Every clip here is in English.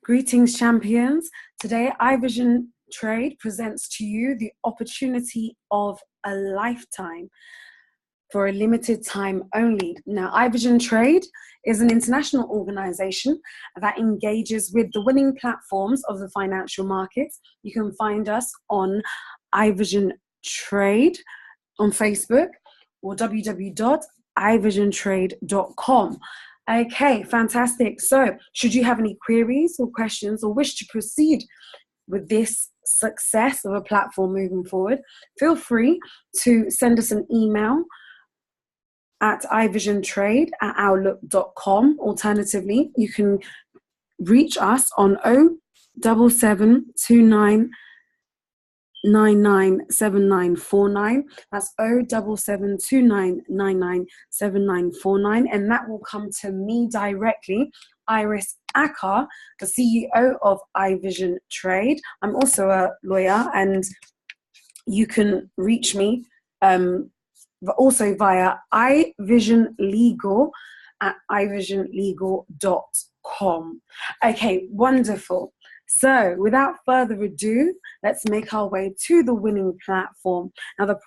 Greetings, champions. Today, iVision Trade presents to you the opportunity of a lifetime for a limited time only. Now, iVision Trade is an international organization that engages with the winning platforms of the financial markets. You can find us on iVision Trade on Facebook or www.ivisiontrade.com. Okay, fantastic. So, should you have any queries or questions or wish to proceed with this success of a platform moving forward, feel free to send us an email at ivisiontrade@outlook.com. Alternatively, you can reach us on 07729 997949. That's 07729997949, and that will come to me directly, Iris Akar, the CEO of iVision Trade. I'm also a lawyer, and you can reach me also via iVision Legal at ivisionlegal.com. Okay, wonderful. So without further ado, let's make our way to the winning platform. Now, the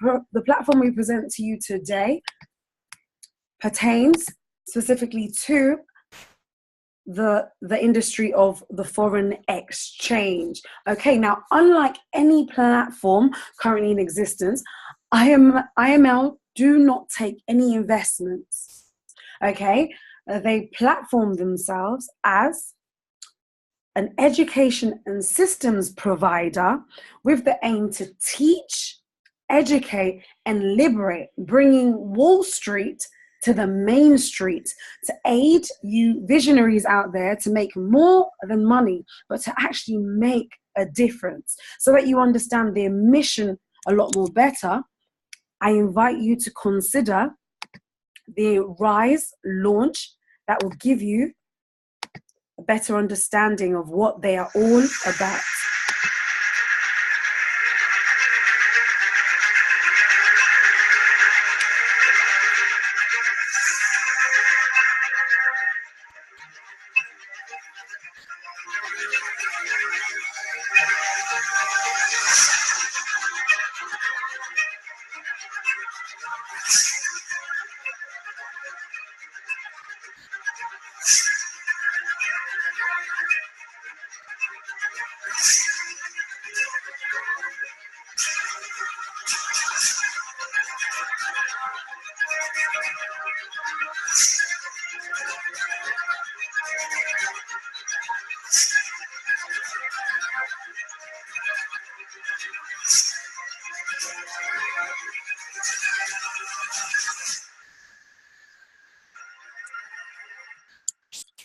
platform we present to you today pertains specifically to the industry of the foreign exchange. Okay, now, unlike any platform currently in existence, IML do not take any investments. Okay, they platform themselves as an education and systems provider with the aim to teach, educate, and liberate, bringing Wall Street to the main street, to aid you visionaries out there to make more than money, but to actually make a difference. So that you understand their mission a lot more better, I invite you to consider the Rise launch that will give you a better understanding of what they are all about.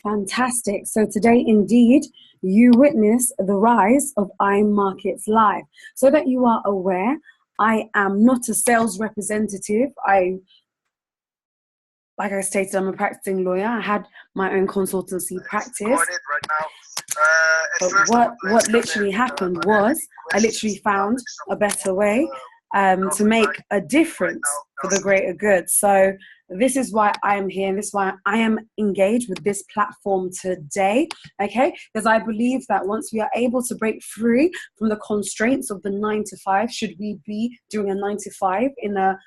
Fantastic. So today, indeed, you witness the rise of iMarketsLive. So that you are aware, I am not a sales representative. Like I stated, I'm a practicing lawyer. I had my own consultancy practice. But what literally happened was I literally found a better way to make a difference for the greater good. So this is why I am here, and this is why I am engaged with this platform today, okay? Because I believe that once we are able to break free from the constraints of the 9 to 5, should we be doing a 9 to 5 in a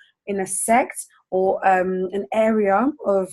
sect or an area of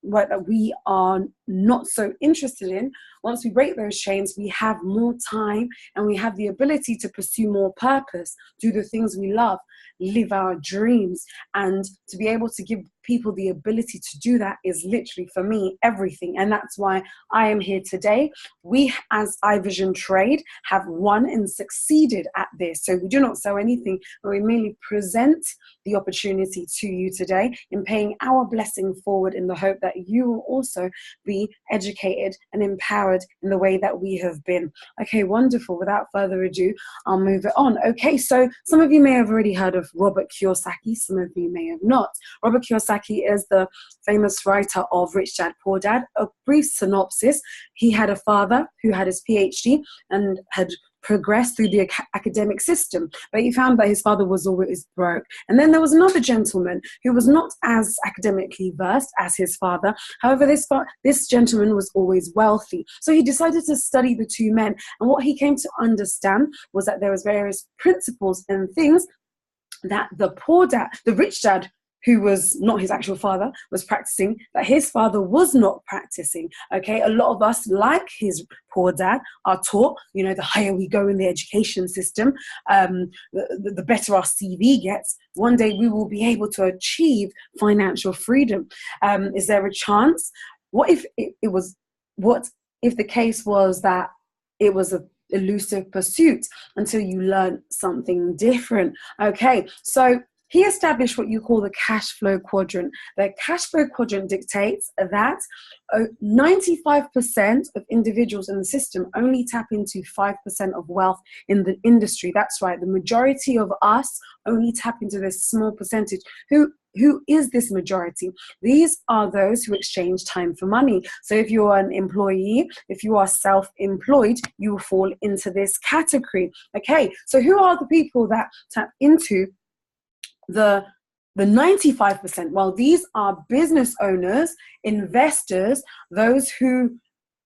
work that we are not so interested in, once we break those chains, we have more time and we have the ability to pursue more purpose, do the things we love, live our dreams, and to be able to give people the ability to do that is literally, for me, everything. And that's why I am here today. We, as iVision Trade, have won and succeeded at this. So we do not sell anything, but we merely present the opportunity to you today in paying our blessing forward in the hope that you will also be educated and empowered in the way that we have been. Okay, wonderful. Without further ado, I'll move it on. Okay, so some of you may have already heard of Robert Kiyosaki. Some of you may have not. Robert Kiyosaki is the famous writer of Rich Dad, Poor Dad. A brief synopsis: he had a father who had his PhD and had progress through the academic system. But he found that his father was always broke. And then there was another gentleman who was not as academically versed as his father. However, this gentleman was always wealthy. So he decided to study the two men. And what he came to understand was that there was various principles and things that the rich dad, who was not his actual father, was practicing, that his father was not practicing. Okay, a lot of us, like his poor dad, are taught, the higher we go in the education system, the better our CV gets. One day we will be able to achieve financial freedom. Is there a chance? What if the case was that it was a elusive pursuit until you learn something different? Okay, so he established what you call the cash flow quadrant. The cash flow quadrant dictates that 95% of individuals in the system only tap into 5% of wealth in the industry. That's right. The majority of us only tap into this small percentage. Who is this majority? These are those who exchange time for money. So if you're an employee, if you are self-employed, you will fall into this category. Okay, so who are the people that tap into the 95%? Well, these are business owners, investors, those who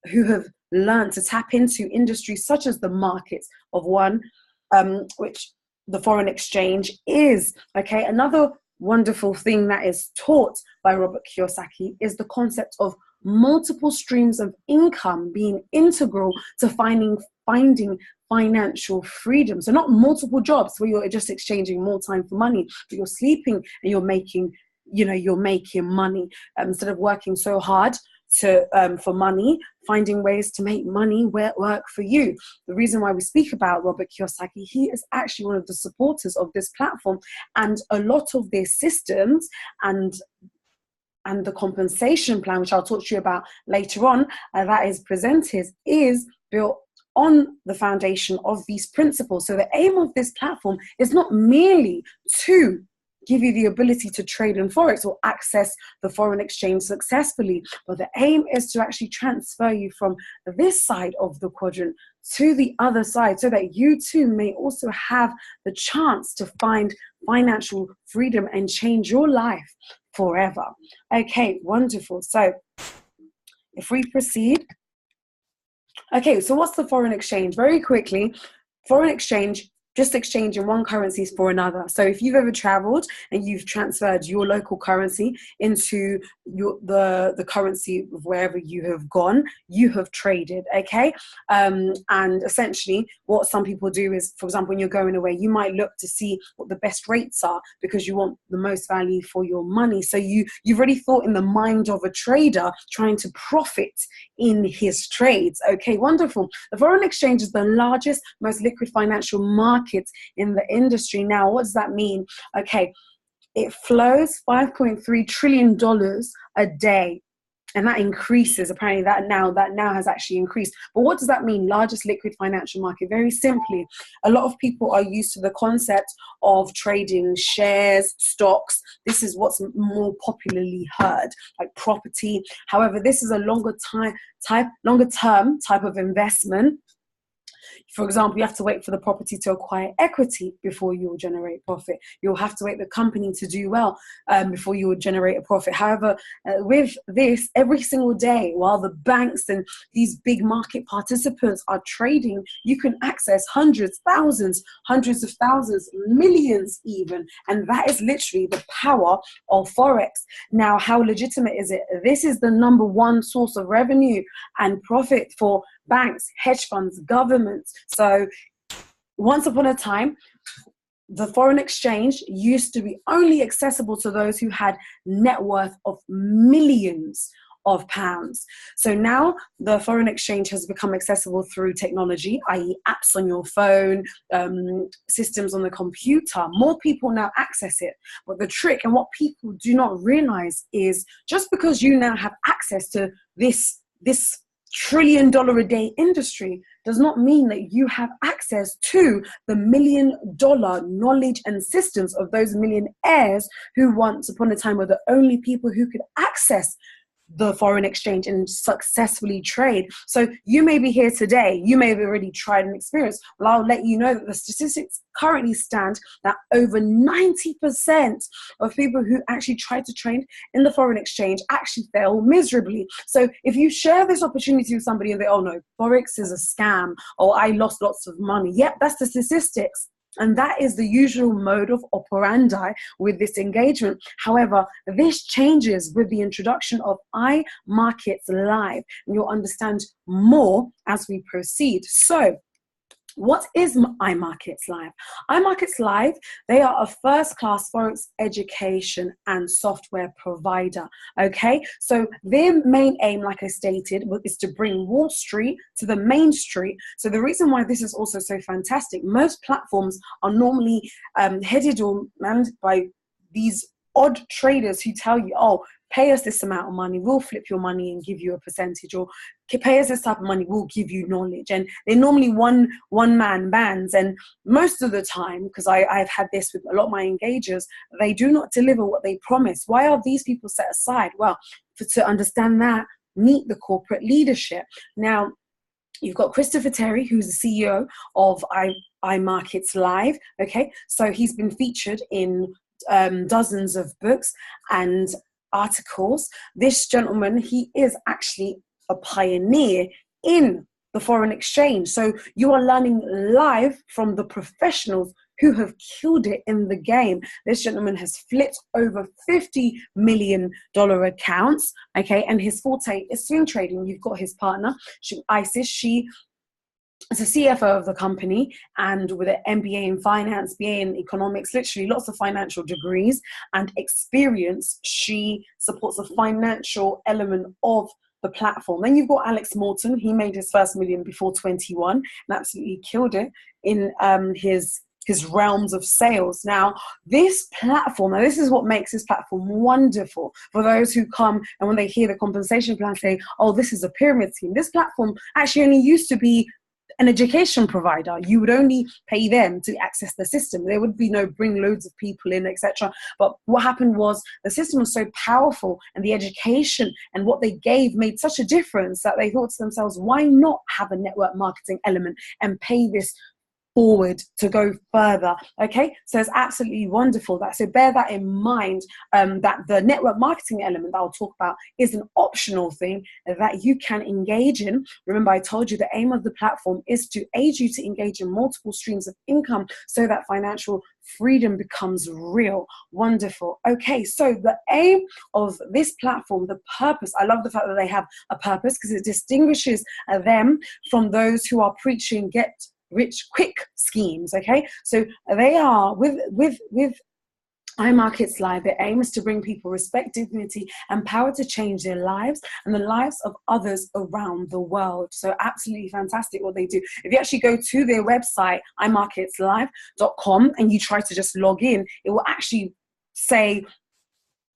have learned to tap into industries such as the markets of one, which the foreign exchange is. Okay, another wonderful thing that is taught by Robert Kiyosaki is the concept of multiple streams of income being integral to finding financial freedom. So not multiple jobs where you're just exchanging more time for money, but you're sleeping and you're making money, instead of working so hard for money, finding ways to make money work for you. The reason why we speak about Robert Kiyosaki, he is actually one of the supporters of this platform, and a lot of their systems and the compensation plan, which I'll talk to you about later on, that is presented, is built on the foundation of these principles. So the aim of this platform is not merely to give you the ability to trade in Forex or access the foreign exchange successfully, but the aim is to actually transfer you from this side of the quadrant to the other side, so that you too may also have the chance to find financial freedom and change your life forever. Okay, wonderful. So if we proceed. Okay, so what's the foreign exchange? Very quickly, foreign exchange, just exchanging one currency for another. So if you've ever traveled and you've transferred your local currency into the currency of wherever you have gone, you have traded, okay? And essentially what some people do is, for example, when you're going away, you might look to see what the best rates are because you want the most value for your money. So you've already thought in the mind of a trader trying to profit in his trades. Okay, wonderful. The foreign exchange is the largest, most liquid financial market in the industry. Now, what does that mean? Okay, it flows $5.3 trillion a day, and that increases. Apparently that now has actually increased. But what does that mean? Largest liquid financial market? Very simply, a lot of people are used to the concept of trading shares, stocks. This is what's more popularly heard, like property. However, this is a longer term type of investment. For example, you have to wait for the property to acquire equity before you will generate profit. You'll have to wait the company to do well before you will generate a profit. However, with this, every single day, while the banks and these big market participants are trading, you can access hundreds of thousands, millions even. And that is literally the power of Forex. Now, how legitimate is it? This is the number one source of revenue and profit for banks, hedge funds, governments. So once upon a time, the foreign exchange used to be only accessible to those who had net worth of millions of pounds. So now the foreign exchange has become accessible through technology, i.e. apps on your phone, systems on the computer. More people now access it. But the trick, and what people do not realize, is just because you now have access to this $1 trillion a day industry does not mean that you have access to the $1 million knowledge and systems of those millionaires who once upon a time were the only people who could access the foreign exchange and successfully trade. So you may be here today, you may have already tried and experienced. Well, I'll let you know that the statistics currently stand that over 90% of people who actually try to trade in the foreign exchange actually fail miserably. So if you share this opportunity with somebody and they, oh no, Forex is a scam, or I lost lots of money. Yep, that's the statistics. And that is the usual mode of operandi with this engagement. However, this changes with the introduction of iMarketsLive, and you'll understand more as we proceed. So, what is iMarketsLive? iMarketsLive, they are a first-class Forex education and software provider, okay? So their main aim, like I stated, is to bring Wall Street to the main street. So the reason why this is also so fantastic, most platforms are normally headed or managed by these odd traders who tell you, oh, pay us this amount of money, we'll flip your money and give you a percentage, or pay us this type of money, we'll give you knowledge. And they're normally one-man bands. And most of the time, because I've had this with a lot of my engagers, they do not deliver what they promise. Why are these people set aside? Well, to understand that, meet the corporate leadership. Now, you've got Christopher Terry, who's the CEO of iMarketsLive, okay? So he's been featured in dozens of books and articles. This gentleman, he is actually a pioneer in the foreign exchange. So you are learning live from the professionals who have killed it in the game. This gentleman has flipped over $50 million accounts, okay? And his forte is swing trading. You've got his partner, Isis. She is a CFO of the company, and with an MBA in finance, BA in economics, literally lots of financial degrees and experience. She supports the financial element of the platform. Then you've got Alex Morton. He made his first million before 21 and absolutely killed it in his realms of sales. Now, this platform, now this is what makes this platform wonderful for those who come and when they hear the compensation plan say, oh, this is a pyramid scheme. This platform actually only used to be an education provider. You would only pay them to access the system. There would be no bring loads of people in, etc. But what happened was the system was so powerful, and the education and what they gave made such a difference that they thought to themselves, why not have a network marketing element and pay this forward to go further? Okay, so it's absolutely wonderful. So bear that in mind, that the network marketing element that I'll talk about is an optional thing that you can engage in. Remember, I told you the aim of the platform is to aid you to engage in multiple streams of income so that financial freedom becomes real. Wonderful. Okay, so the aim of this platform, the purpose, I love the fact that they have a purpose because it distinguishes them from those who are preaching get rich quick schemes. Okay, so they are with iMarketsLive. Their aim is to bring people respect, dignity, and power to change their lives and the lives of others around the world. So absolutely fantastic what they do. If you actually go to their website, iMarketsLive.com, and you try to just log in, it will actually say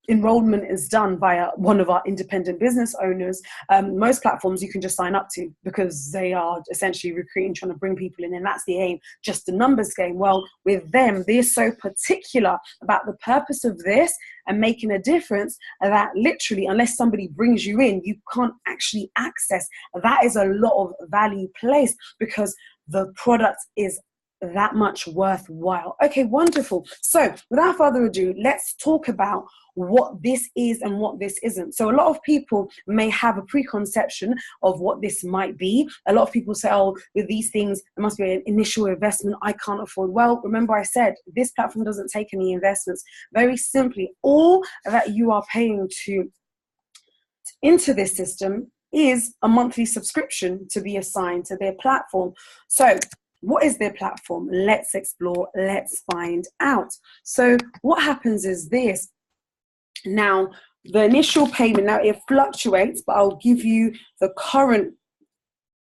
enrollment is done via one of our independent business owners. Most platforms you can just sign up to because they are essentially recruiting, trying to bring people in, and that's the aim, just a numbers game. Well, with them, they're so particular about the purpose of this and making a difference that literally, unless somebody brings you in, you can't actually access. That is a lot of value placed because the product is that much worthwhile. Okay, wonderful. So without further ado, let's talk about what this is and what this isn't. So a lot of people may have a preconception of what this might be. A lot of people say, oh, with these things, there must be an initial investment I can't afford. Well, remember I said, this platform doesn't take any investments. Very simply, all that you are paying into this system is a monthly subscription to be assigned to their platform. So what is their platform? Let's explore, let's find out. So what happens is this. Now, the initial payment, now it fluctuates, but I'll give you the current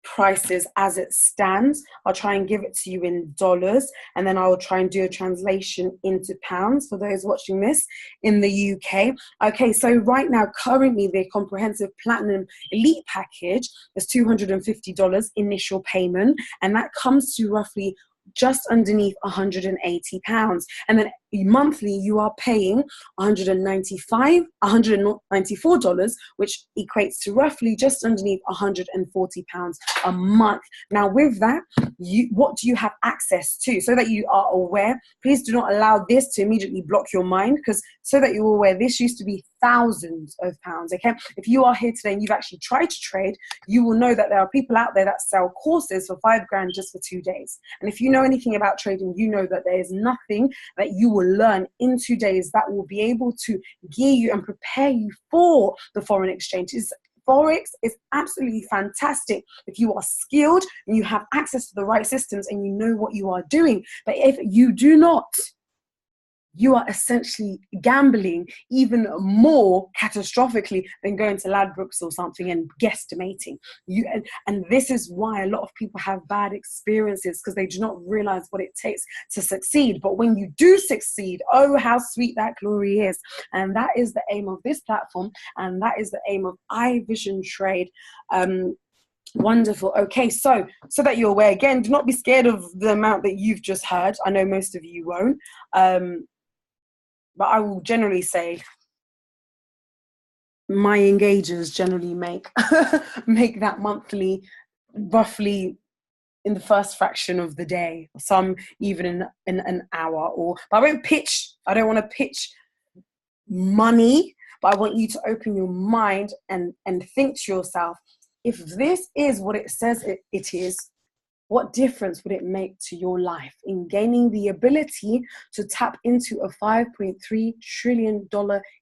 prices as it stands. I'll try and give it to you in dollars, and then I'll try and do a translation into pounds for those watching this in the UK. Okay, so right now, currently, their comprehensive platinum elite package is $250 initial payment, and that comes to roughly just underneath £180. And then monthly you are paying $194, which equates to roughly just underneath £140 a month. Now with that, what do you have access to? So that you are aware, please do not allow this to immediately block your mind, because so that you're aware, this used to be thousands of pounds. Okay, if you are here today and you've actually tried to trade, you will know that there are people out there that sell courses for £5 just for 2 days. And if you know anything about trading, you know that there is nothing that you will learn in 2 days that will be able to gear you and prepare you for the foreign exchange. Forex is absolutely fantastic if you are skilled and you have access to the right systems and you know what you are doing. But if you do not, you are essentially gambling even more catastrophically than going to Ladbrokes or something and guesstimating. And this is why a lot of people have bad experiences, because they do not realize what it takes to succeed. But when you do succeed, oh, how sweet that glory is. And that is the aim of this platform, and that is the aim of iVision Trade. Wonderful. Okay, so that you're aware, again, do not be scared of the amount that you've just heard. I know most of you won't. But I will generally say my engagers generally make make that monthly roughly in the first fraction of the day, some even in an hour. But I won't pitch. I don't want to pitch money, but I want you to open your mind and think to yourself, if this is what it says it is, what difference would it make to your life in gaining the ability to tap into a $5.3 trillion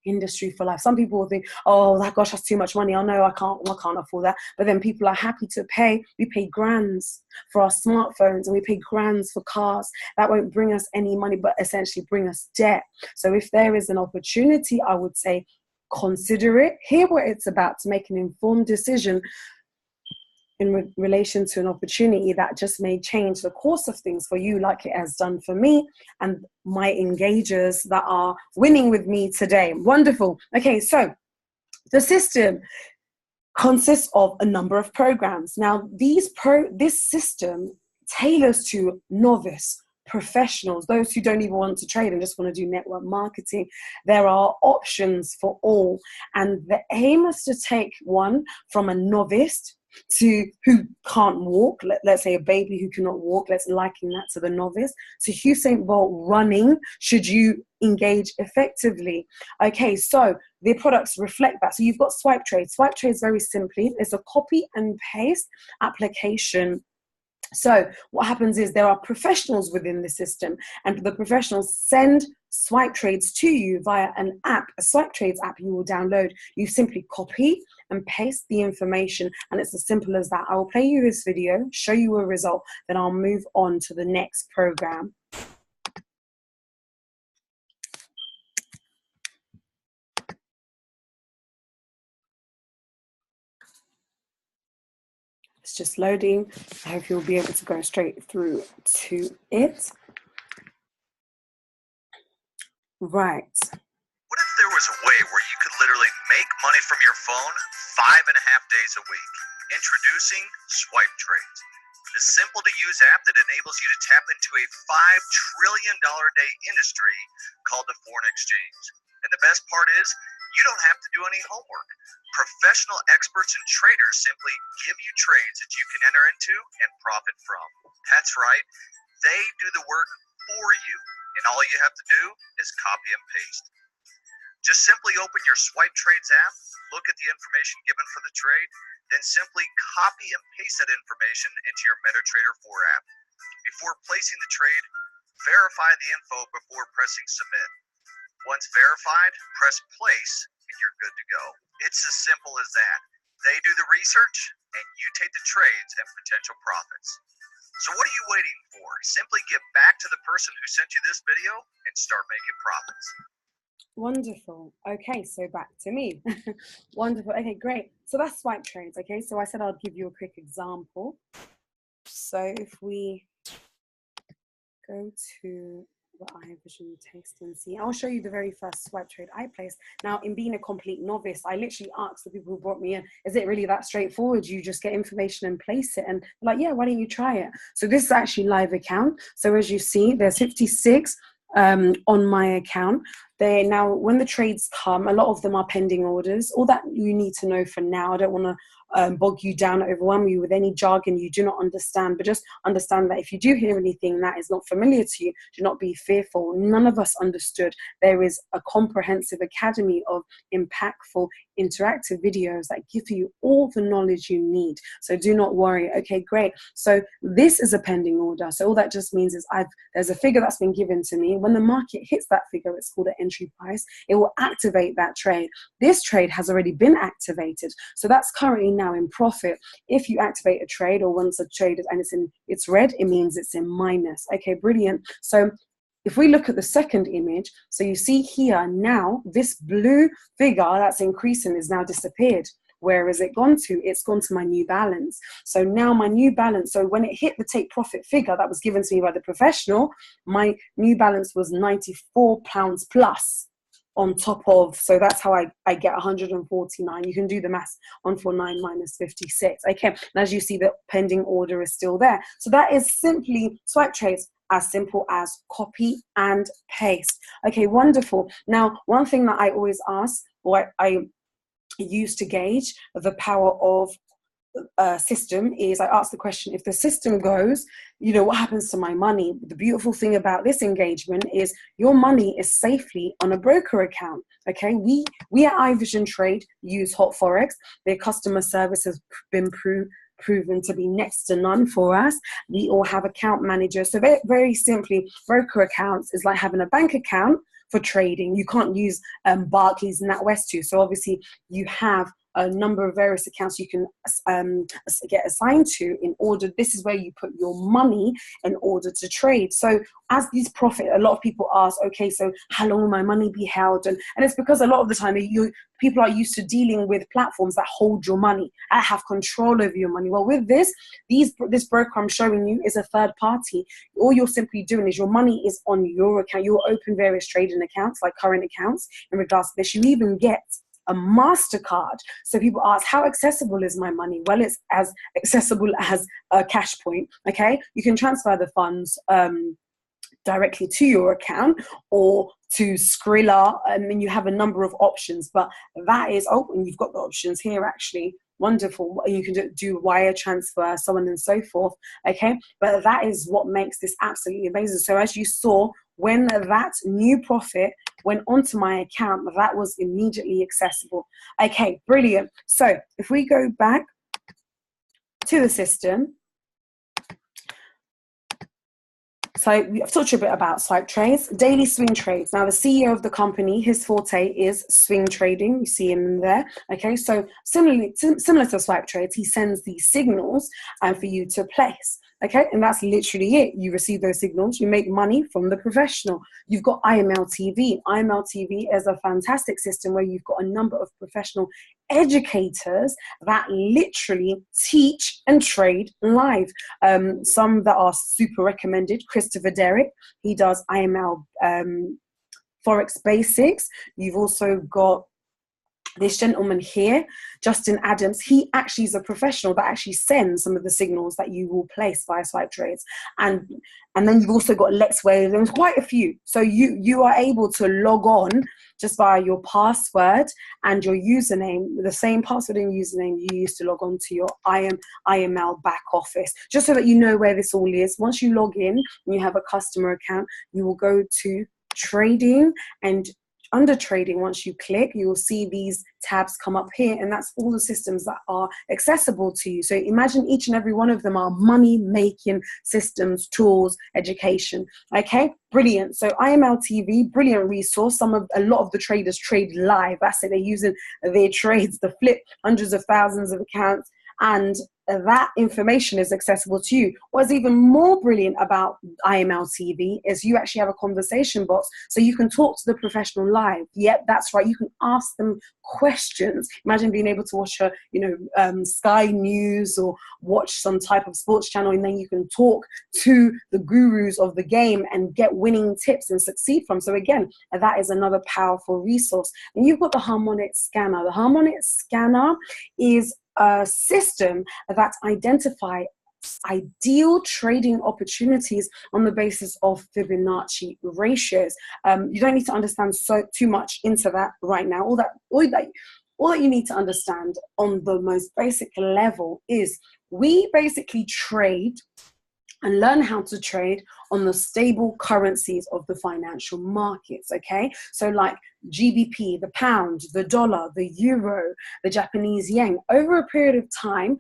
industry for life? Some people will think, oh, that gosh, that's too much money. I know I can't afford that. But then people are happy to pay. We pay grands for our smartphones and we pay grands for cars. That won't bring us any money, but essentially bring us debt. So if there is an opportunity, I would say consider it. Hear what it's about to make an informed decision in relation to an opportunity that just may change the course of things for you, like it has done for me and my engagers that are winning with me today. Wonderful. Okay, so the system consists of a number of programs. Now, this system tailors to novice, professionals, those who don't even want to trade and just want to do network marketing. There are options for all. And the aim is to take one from a novice to who can't walk, let's say a baby who cannot walk, let's liken that to the novice, to Usain Bolt running, should you engage effectively. Okay, so the products reflect that. So you've got swipe trade. Swipe trade is very simply, it's a copy and paste application. So what happens is there are professionals within the system, and the professionals send swipe trades to you via an app, a swipe trades app you will download. You simply copy and paste the information, and it's as simple as that. I will play you this video, show you a result, then I'll move on to the next program. It's just loading. I hope you'll be able to go straight through to it. Right. What if there was a way where you could literally make money from your phone 5.5 days a week? Introducing Swipe Trades, the simple-to-use app that enables you to tap into a $5 trillion a day industry called the foreign exchange. And the best part is, you don't have to do any homework. Professional experts and traders simply give you trades that you can enter into and profit from. That's right, they do the work for you, and all you have to do is copy and paste. Just simply open your Swipe Trades app, look at the information given for the trade, then simply copy and paste that information into your MetaTrader 4 app. Before placing the trade, verify the info before pressing submit. Once verified, press place and you're good to go. It's as simple as that. They do the research and you take the trades and potential profits. So what are you waiting for? Simply get back to the person who sent you this video and start making profits. Wonderful. Okay, so back to me. Wonderful. Okay, great. So that's swipe trades. Okay, so I said I'll give you a quick example. So if we go to the iVision test and see, I'll show you the very first swipe trade I placed. Now, in being a complete novice, I literally asked the people who brought me in, is it really that straightforward? You just get information and place it. And like, yeah, why don't you try it? So this is actually live account. So as you see, there's 56 on my account. They now, when the trades come, a lot of them are pending orders. All that you need to know for now. I don't want to bog you down, overwhelm you with any jargon you do not understand, but just understand that if you do hear anything that is not familiar to you, do not be fearful. None of us understood. There is a comprehensive academy of impactful interactive videos that give you all the knowledge you need. So do not worry. Okay, great. So this is a pending order. So all that just means is there's a figure that's been given to me. When the market hits that figure, it's called an entry price. It will activate that trade. This trade has already been activated. So that's currently now in profit. If you activate a trade, or once a trade and it's red, it means it's in minus. Okay, brilliant. So if we look at the second image, so you see here now, this blue figure that's increasing is now disappeared. Where has it gone to? It's gone to my new balance. So now my new balance, so when it hit the take profit figure that was given to me by the professional, my new balance was £94 plus on top of, so that's how I get 149. You can do the maths. 149 minus 56. Okay, and as you see, the pending order is still there. So that is simply swipe trades, as simple as copy and paste. Okay, wonderful. Now, one thing that I always ask, or I use to gauge the power of system, is I ask the question, if the system goes, you know, what happens to my money? The beautiful thing about this engagement is your money is safely on a broker account. Okay, we at iVision Trade use Hot Forex. Their customer service has been proven to be next to none for us. We all have account managers. So very, very simply, broker accounts is like having a bank account for trading. You can't use Barclays and NatWest too. So obviously you have a number of various accounts you can get assigned to in order. This is where you put your money in order to trade. So as these profit, a lot of people ask, okay, so how long will my money be held? And it's because a lot of the time people are used to dealing with platforms that hold your money, that have control over your money. Well, with this broker I'm showing you is a third party. All you're simply doing is your money is on your account. You'll open various trading accounts, like current accounts. In regards to this, you even get a MasterCard. So people ask, how accessible is my money? Well, it's as accessible as a cash point. Okay, you can transfer the funds directly to your account or to Skrilla, and you have a number of options. But that is, and you've got the options here actually. Wonderful. You can do wire transfer, so on and so forth. Okay, but that is what makes this absolutely amazing. So as you saw, when that new profit went onto my account, that was immediately accessible. Okay, brilliant. So if we go back to the system, so I've talked a bit about swipe trades, daily swing trades. Now the CEO of the company, his forte is swing trading. You see him there. Okay, so similar to swipe trades, he sends these signals for you to place. Okay, and that's literally it. You receive those signals, you make money from the professional. You've got IML TV. IML TV is a fantastic system where you've got a number of professional educators that literally teach and trade live. Some that are super recommended, Christopher Derrick, he does IML Forex Basics. You've also got this gentleman here, Justin Adams. He actually is a professional that actually sends some of the signals that you will place via swipe trades. And then you've also got Lex Wade. There's quite a few. So you are able to log on just via your password and your username, the same password and username you used to log on to your IML back office, just so that you know where this all is. Once you log in and you have a customer account, you will go to trading, and under trading, once you click, you will see these tabs come up here, and that's all the systems that are accessible to you. So imagine each and every one of them are money-making systems, tools, education. Okay, brilliant. So IML TV, brilliant resource. A lot of the traders trade live. That's it. They're using their trades to flip hundreds of thousands of accounts, and that information is accessible to you. What's even more brilliant about IML TV is you actually have a conversation box, so you can talk to the professional live. Yep, that's right. You can ask them questions. Imagine being able to watch Sky News or watch some type of sports channel, and then you can talk to the gurus of the game and get winning tips and succeed from. So again, that is another powerful resource. And you've got the Harmonic Scanner. The Harmonic Scanner is a system that identify ideal trading opportunities on the basis of Fibonacci ratios. You don't need to understand too much into that right now. All that you need to understand on the most basic level is we basically trade and learn how to trade on the stable currencies of the financial markets, okay? So like GBP, the pound, the dollar, the euro, the Japanese yen. Over a period of time,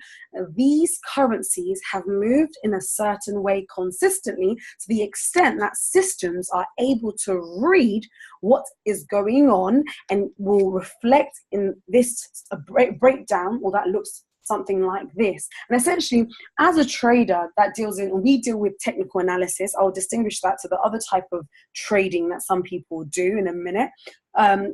these currencies have moved in a certain way consistently to the extent that systems are able to read what is going on and will reflect in this breakdown, or that looks something like this. And essentially, as a trader that we deal with technical analysis. I'll distinguish that to the other type of trading that some people do in a minute.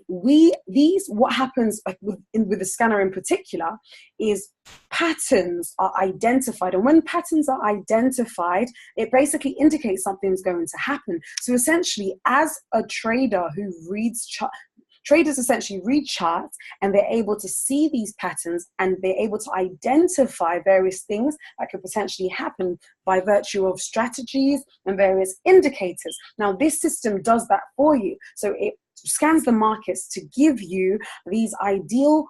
What happens with the scanner in particular is patterns are identified, and when patterns are identified, it basically indicates something's going to happen. So essentially, as a trader who reads traders essentially read charts, and they're able to see these patterns, and they're able to identify various things that could potentially happen by virtue of strategies and various indicators. Now, this system does that for you. So it scans the markets to give you these ideal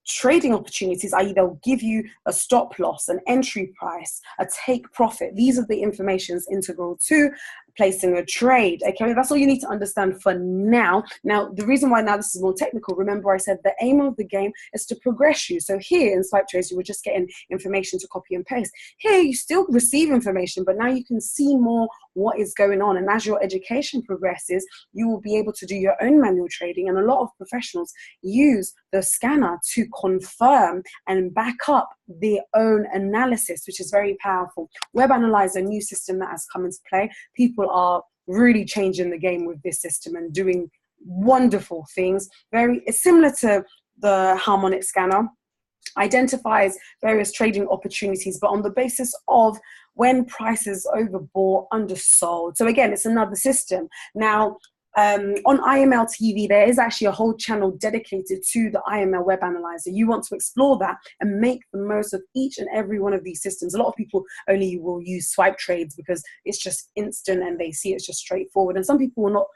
trading opportunities, i.e. they'll give you a stop loss, an entry price, a take profit. These are the informations integral to placing a trade. Okay, that's all you need to understand for now. Now, the reason why now this is more technical, remember I said the aim of the game is to progress you. So here in swipe trades, you were just getting information to copy and paste. Here, you still receive information, but now you can see more what is going on. And as your education progresses, you will be able to do your own manual trading. And a lot of professionals use the scanner to confirm and back up their own analysis, which is very powerful. Web Analyzer, a new system that has come into play. People are really changing the game with this system and doing wonderful things. It's similar to the harmonic scanner. Identifies various trading opportunities, but on the basis of when prices overbought, undersold. So again, it's another system. Now, on IML TV, there is actually a whole channel dedicated to the IML web analyzer. You want to explore that and make the most of each and every one of these systems. A lot of people only will use swipe trades because it's just instant and they see it's just straightforward. And some people will not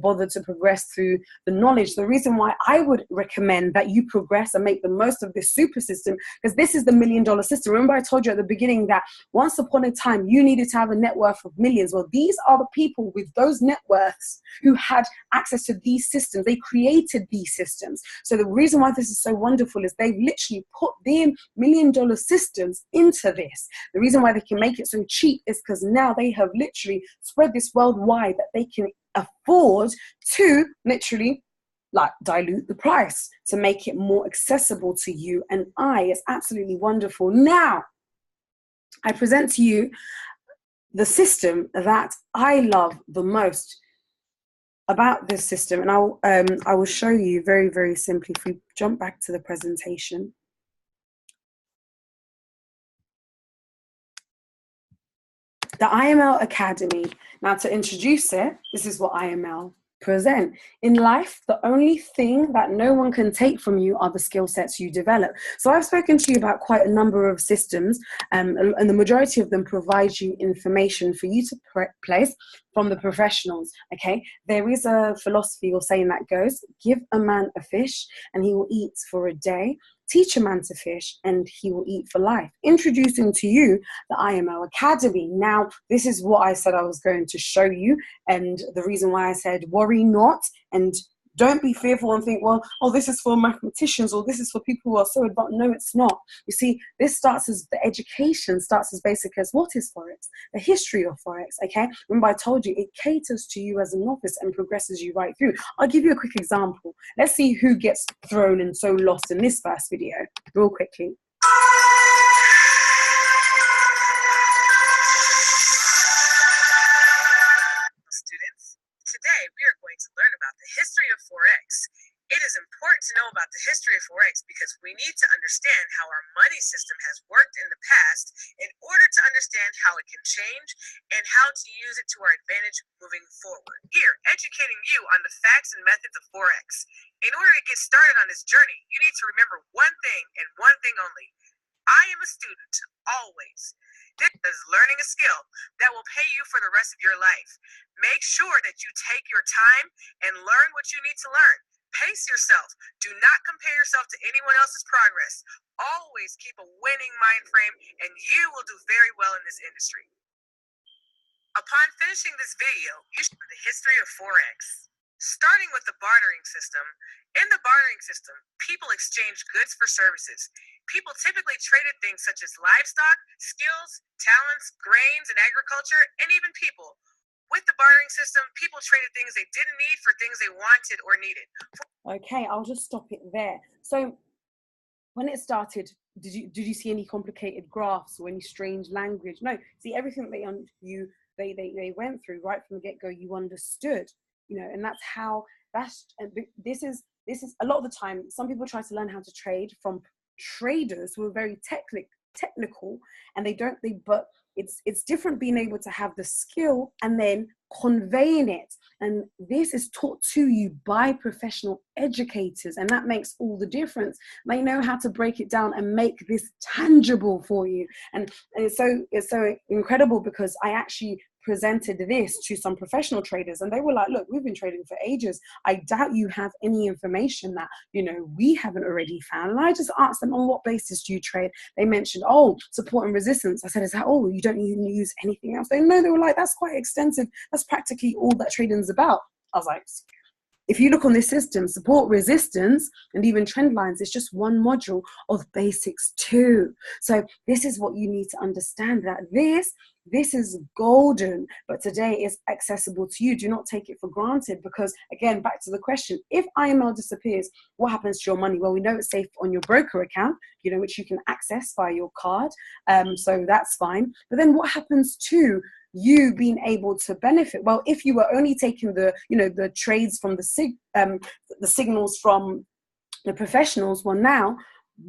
bother to progress through the knowledge. The reason why I would recommend that you progress and make the most of this super system, because this is the $1 million system. Remember I told you at the beginning that once upon a time you needed to have a net worth of millions. Well, these are the people with those net worths who had access to these systems. They created these systems. So the reason why this is so wonderful is they've literally put their $1 million systems into this. The reason why they can make it so cheap is because now they have literally spread this worldwide that they can afford to literally dilute the price to make it more accessible to you and I. It's absolutely wonderful. Now, I present to you the system that I love the most about this system, and I will show you very, very simply. If we jump back to the presentation. The IML Academy. Now, to introduce it, this is what IML present. In life, the only thing that no one can take from you are the skill sets you develop. So I've spoken to you about quite a number of systems, and the majority of them provide you information for you to place from the professionals, okay? There is a philosophy or saying that goes, give a man a fish and he will eat for a day. Teach a man to fish and he will eat for life. Introducing to you the IML Academy. Now, this is what I said I was going to show you, and the reason why I said worry not and don't be fearful and think, well, this is for mathematicians or this is for people who are so advanced. No, it's not. You see, this starts as the education, starts as basic as what is Forex, the history of Forex, okay? Remember I told you, it caters to you as a novice and progresses you right through. I'll give you a quick example. Let's see who gets thrown and so lost in this first video, real quickly. Students, today we are going to learn about the history of Forex. It is important to know about the history of Forex because we need to understand how our money system has worked in the past in order to understand how it can change and how to use it to our advantage moving forward. Here, educating you on the facts and methods of Forex. In order to get started on this journey, you need to remember one thing and one thing only. I am a student, always. This is learning a skill that will pay you for the rest of your life. Make sure that you take your time and learn what you need to learn. Pace yourself. Do not compare yourself to anyone else's progress. Always keep a winning mind frame, and you will do very well in this industry. Upon finishing this video, you should know the history of Forex. Starting with the bartering system. In the bartering system, people exchange goods for services. People typically traded things such as livestock, skills, talents, grains, and agriculture, and even people. With the bartering system, people traded things they didn't need for things they wanted or needed. Okay, I'll just stop it there. So when it started, did you see any complicated graphs or any strange language? No. See, everything they went through right from the get-go, you understood, and that's how this is a lot of the time some people try to learn how to trade from traders who are very technical, and but it's different being able to have the skill and then conveying it, and this is taught to you by professional educators, and that makes all the difference. They know how to break it down and make this tangible for you, and it's so incredible because I actually presented this to some professional traders, and they were like, look, we've been trading for ages. I doubt you have any information that we haven't already found. And I just asked them, on what basis do you trade? They mentioned, support and resistance. I said, is that all? You don't even use anything else? They were like, that's quite extensive. That's practically all that trading is about. I was like, if you look on this system, support, resistance, and even trend lines, it's just one module of basics too. So this is what you need to understand, that this is golden, but today is accessible to you. Do not take it for granted, because again, back to the question, if IML disappears, what happens to your money? Well, we know it's safe on your broker account, which you can access via your card. So that's fine. But then what happens to you being able to benefit? Well, if you were only taking the trades from the signals from the professionals, well, now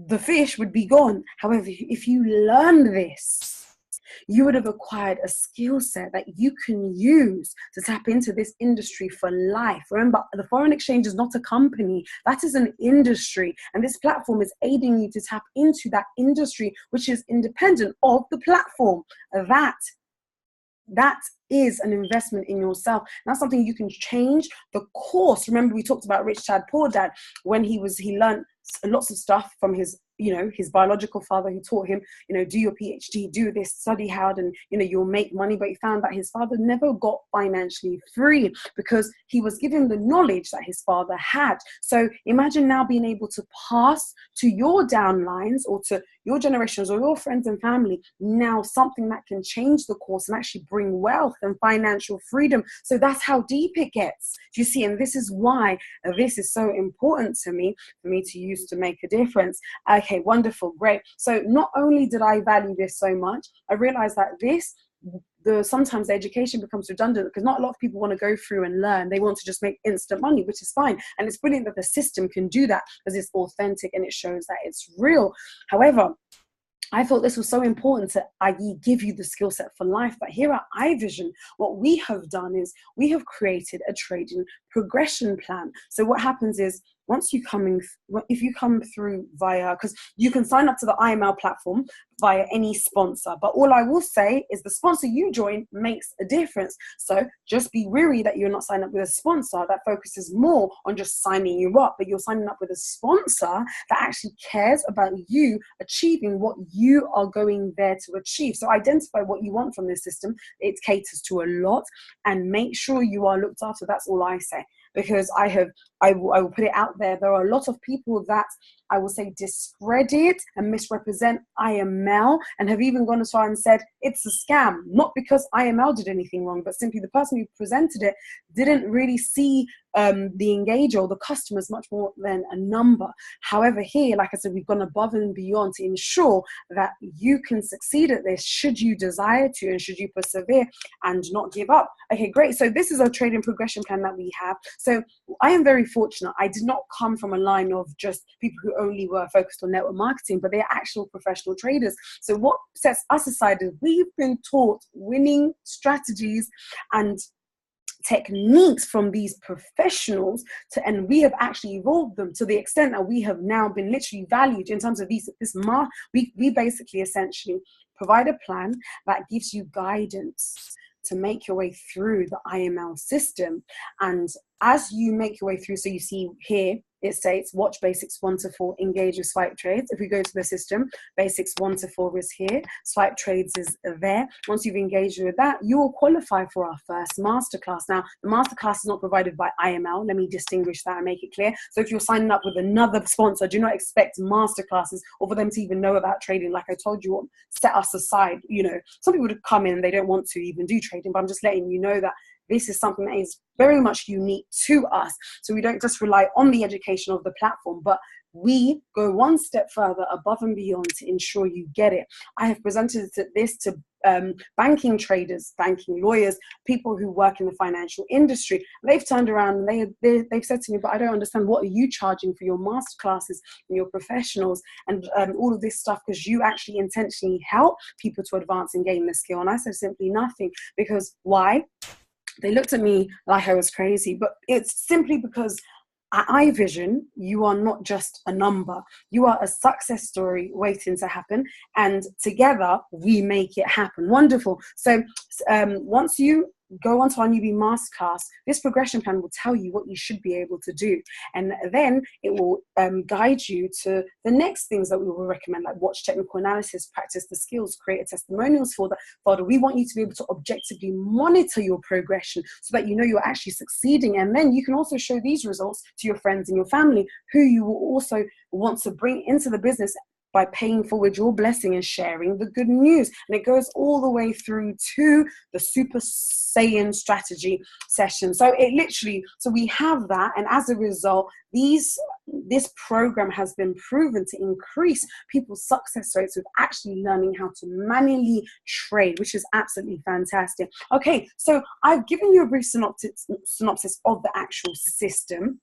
the fish would be gone. However, if you learn this, you would have acquired a skill set that you can use to tap into this industry for life. Remember, the foreign exchange is not a company. That is an industry. And this platform is aiding you to tap into that industry, which is independent of the platform. That is an investment in yourself. That's something you can change. The course, remember we talked about Rich Dad, Poor Dad, when he learned lots of stuff from his biological father, who taught him, do your PhD, do this, study hard, and you'll make money. But he found that his father never got financially free because he was given the knowledge that his father had. So imagine now being able to pass to your downlines or to your generations or your friends and family now something that can change the course and actually bring wealth and financial freedom. So that's how deep it gets. Do you see? And this is why this is so important to me, for me to use to make a difference. Okay, wonderful, great. So not only did I value this so much, I realized that sometimes the education becomes redundant because not a lot of people want to go through and learn. They want to just make instant money, which is fine. And it's brilliant that the system can do that because it's authentic and it shows that it's real. However, I thought this was so important to, i.e., give you the skill set for life. But here at iVision, what we have done is we have created a trading progression plan. So what happens is, if you come through via, because you can sign up to the IML platform via any sponsor, but all I will say is the sponsor you join makes a difference. So just be wary that you're not signing up with a sponsor that focuses more on just signing you up, but you're signing up with a sponsor that actually cares about you achieving what you are going there to achieve. So identify what you want from this system. It caters to a lot, and make sure you are looked after. That's all I say. Because I will put it out there. There are a lot of people that I will say discredit and misrepresent IML, and have even gone as far and said it's a scam, not because IML did anything wrong, but simply the person who presented it didn't really see the engager or the customers much more than a number. However, here, like I said, we've gone above and beyond to ensure that you can succeed at this should you desire to and should you persevere and not give up. Okay, great. So this is our trading progression plan that we have. So I am very fortunate. I did not come from a line of just people who only were focused on network marketing, but they're actual professional traders. So what sets us aside is we've been taught winning strategies and techniques from these professionals and we have actually evolved them to the extent that we have now been literally valued in terms of we basically essentially provide a plan that gives you guidance to make your way through the IML system. And as you make your way through, so you see here, it states watch basics 1 to 4, engage with swipe trades. If we go to the system, basics 1 to 4 is here, swipe trades is there. Once you've engaged with that, you will qualify for our first masterclass. Now, the masterclass is not provided by IML. Let me distinguish that and make it clear. So if you're signing up with another sponsor, do not expect masterclasses or for them to even know about trading. Like I told you, set us aside. You know, some people would come in and they don't want to even do trading, but I'm just letting you know that this is something that is very much unique to us. So we don't just rely on the education of the platform, but we go one step further above and beyond to ensure you get it. I have presented this to banking traders, banking lawyers, people who work in the financial industry. They've turned around and they've said to me, but I don't understand, what are you charging for your masterclasses and your professionals and all of this stuff, because you actually intentionally help people to advance and gain the skill. And I said simply nothing, because why? They looked at me like I was crazy, but it's simply because at iVision, you are not just a number. You are a success story waiting to happen, and together we make it happen. Wonderful. So once you go onto our newbie masterclass, this progression plan will tell you what you should be able to do, and then it will guide you to the next things that we will recommend, like watch technical analysis, practice the skills, create testimonials for that folder. We want you to be able to objectively monitor your progression so that you know you're actually succeeding, and then you can also show these results to your friends and your family, who you will also want to bring into the business by paying forward your blessing and sharing the good news. And it goes all the way through to the Super Saiyan strategy session. So we have that. And as a result, this program has been proven to increase people's success rates with actually learning how to manually trade, which is absolutely fantastic. Okay, so I've given you a brief synopsis of the actual system.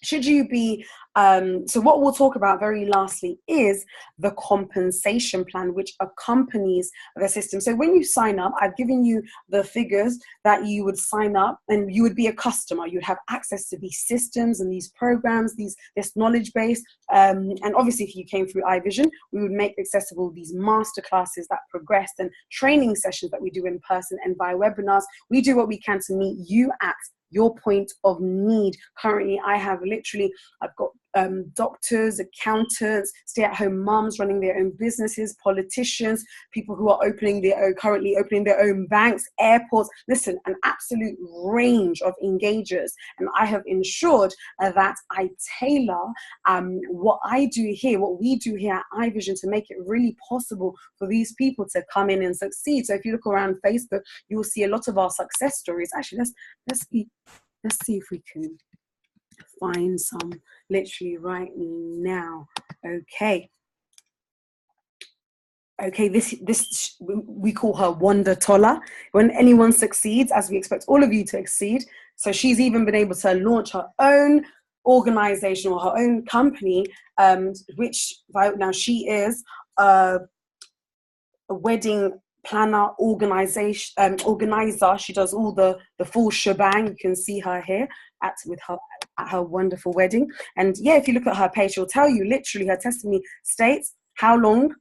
Should you be, so what we'll talk about very lastly is the compensation plan, which accompanies the system. So when you sign up, I've given you the figures that you would sign up and you would be a customer. You'd have access to these systems and these programs, this knowledge base. And obviously if you came through iVision, we would make accessible these masterclasses that progressed and training sessions that we do in person and via webinars. We do what we can to meet you at your point of need. Currently, I've got doctors, accountants, stay-at-home mums running their own businesses, politicians, people who are currently opening their own banks, airports. Listen, an absolute range of engagers. And I have ensured that I tailor what we do here at iVision to make it really possible for these people to come in and succeed. So if you look around Facebook, you will see a lot of our success stories. Actually, let's see if we can find some literally right now. Okay, this we call her Wanda Tola. When anyone succeeds, as we expect all of you to exceed, so she's even been able to launch her own organization or her own company, which now she is a wedding planner, organizer. She does all the full shebang. You can see her here at her wonderful wedding. And yeah, if you look at her page, she'll tell you literally, her testimony states how long.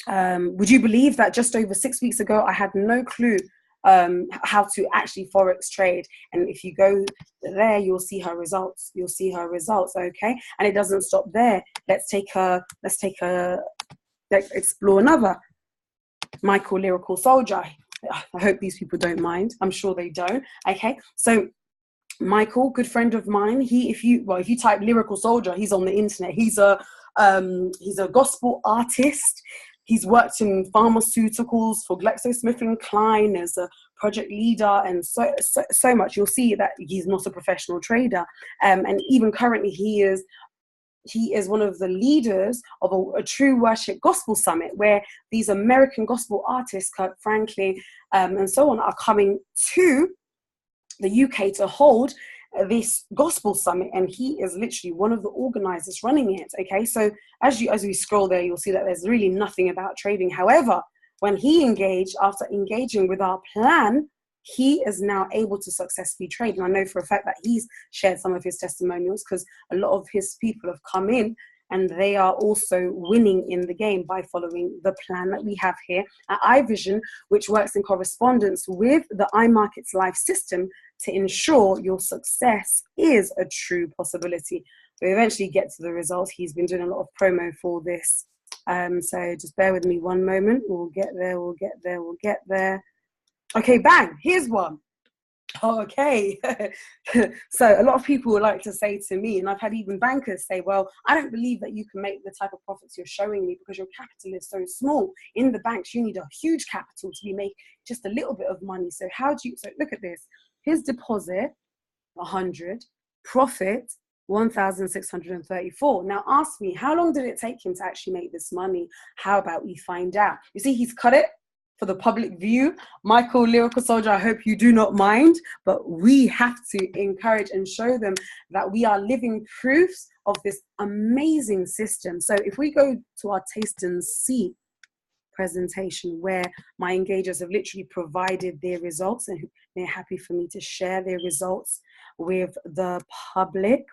Would you believe that just over 6 weeks ago, I had no clue how to actually Forex trade? And if you go there, you'll see her results. Okay. And it doesn't stop there. Let's explore another. Michael, Lyrical Soldier. I hope these people don't mind. I'm sure they don't. Okay, so Michael, good friend of mine. If you type Lyrical Soldier, he's on the internet. He's a gospel artist. He's worked in pharmaceuticals for GlaxoSmithKline as a project leader and so much. You'll see that he's not a professional trader. And even currently he is one of the leaders of a true worship gospel summit, where these American gospel artists, Kirk Franklin, and so on, are coming to the UK to hold this gospel summit, and he is literally one of the organizers running it. Okay, so as we scroll there, you'll see that there's really nothing about trading. However, when he engaged, after engaging with our plan, he is now able to successfully trade. And I know for a fact that he's shared some of his testimonials, because a lot of his people have come in and they are also winning in the game by following the plan that we have here at iVision, which works in correspondence with the iMarketsLive system to ensure your success is a true possibility. We eventually get to the results. He's been doing a lot of promo for this. So just bear with me one moment. We'll get there, we'll get there, we'll get there. Okay, bang, here's one. Okay. So a lot of people would like to say to me, and I've had even bankers say, well, I don't believe that you can make the type of profits you're showing me because your capital is so small. In the banks, you need a huge capital to be making just a little bit of money. So how do you, so look at this. His deposit, 100, profit, 1,634. Now ask me, how long did it take him to actually make this money? How about we find out? You see, he's cut it for the public view. Michael, Lyrical Soldier, I hope you do not mind, but we have to encourage and show them that we are living proofs of this amazing system. So if we go to our taste and see presentation, where my engagers have literally provided their results and they're happy for me to share their results with the public.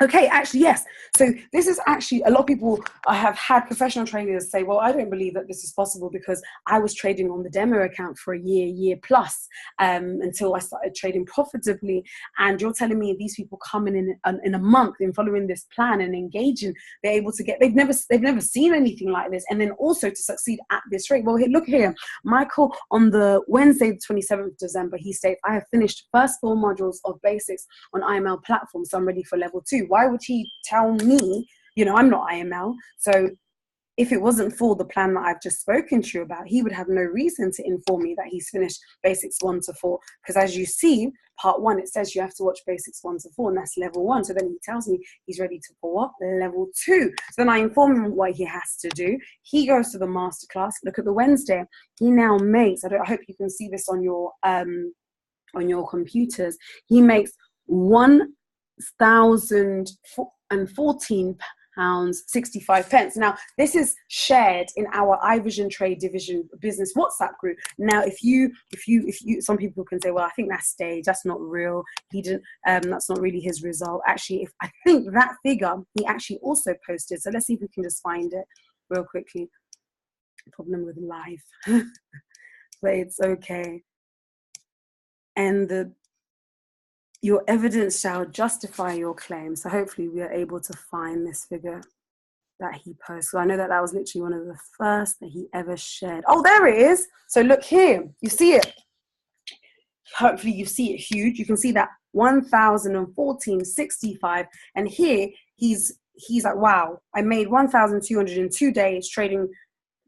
Okay, actually, yes. So this is actually, a lot of people, I have had professional trainers say, well, I don't believe that this is possible because I was trading on the demo account for a year plus, until I started trading profitably. And you're telling me these people come in a month in following this plan and engaging, they're able to get, they've never seen anything like this. And then also to succeed at this rate. Well, look here, Michael, on the Wednesday, the 27th of December, he states, I have finished first 4 modules of basics on IML platform, so I'm ready for level 2. Why would he tell me, I'm not IML? So if it wasn't for the plan that I've just spoken to you about, he would have no reason to inform me that he's finished basics 1 to 4. Because as you see, part 1, it says you have to watch basics 1 to 4, and that's level 1. So then he tells me he's ready to for what? Level 2. So then I inform him what he has to do. He goes to the masterclass. Look at the Wednesday. He now makes, I hope you can see this on your computers. He makes £1,014.65. Now, this is shared in our iVision Trade Division Business WhatsApp group. Now, if you, some people can say, well, I think that's staged. That's not real. He didn't. That's not really his result. Actually, I think that figure he actually also posted. So let's see if we can just find it real quickly. Problem with live, but it's okay. And your evidence shall justify your claim. So hopefully we are able to find this figure that he posted. So I know that was literally one of the first that he ever shared. Oh, there it is. So look here, you see it. Hopefully you see it huge. You can see that 1,014.65. And here he's like, wow, I made 1,202 days trading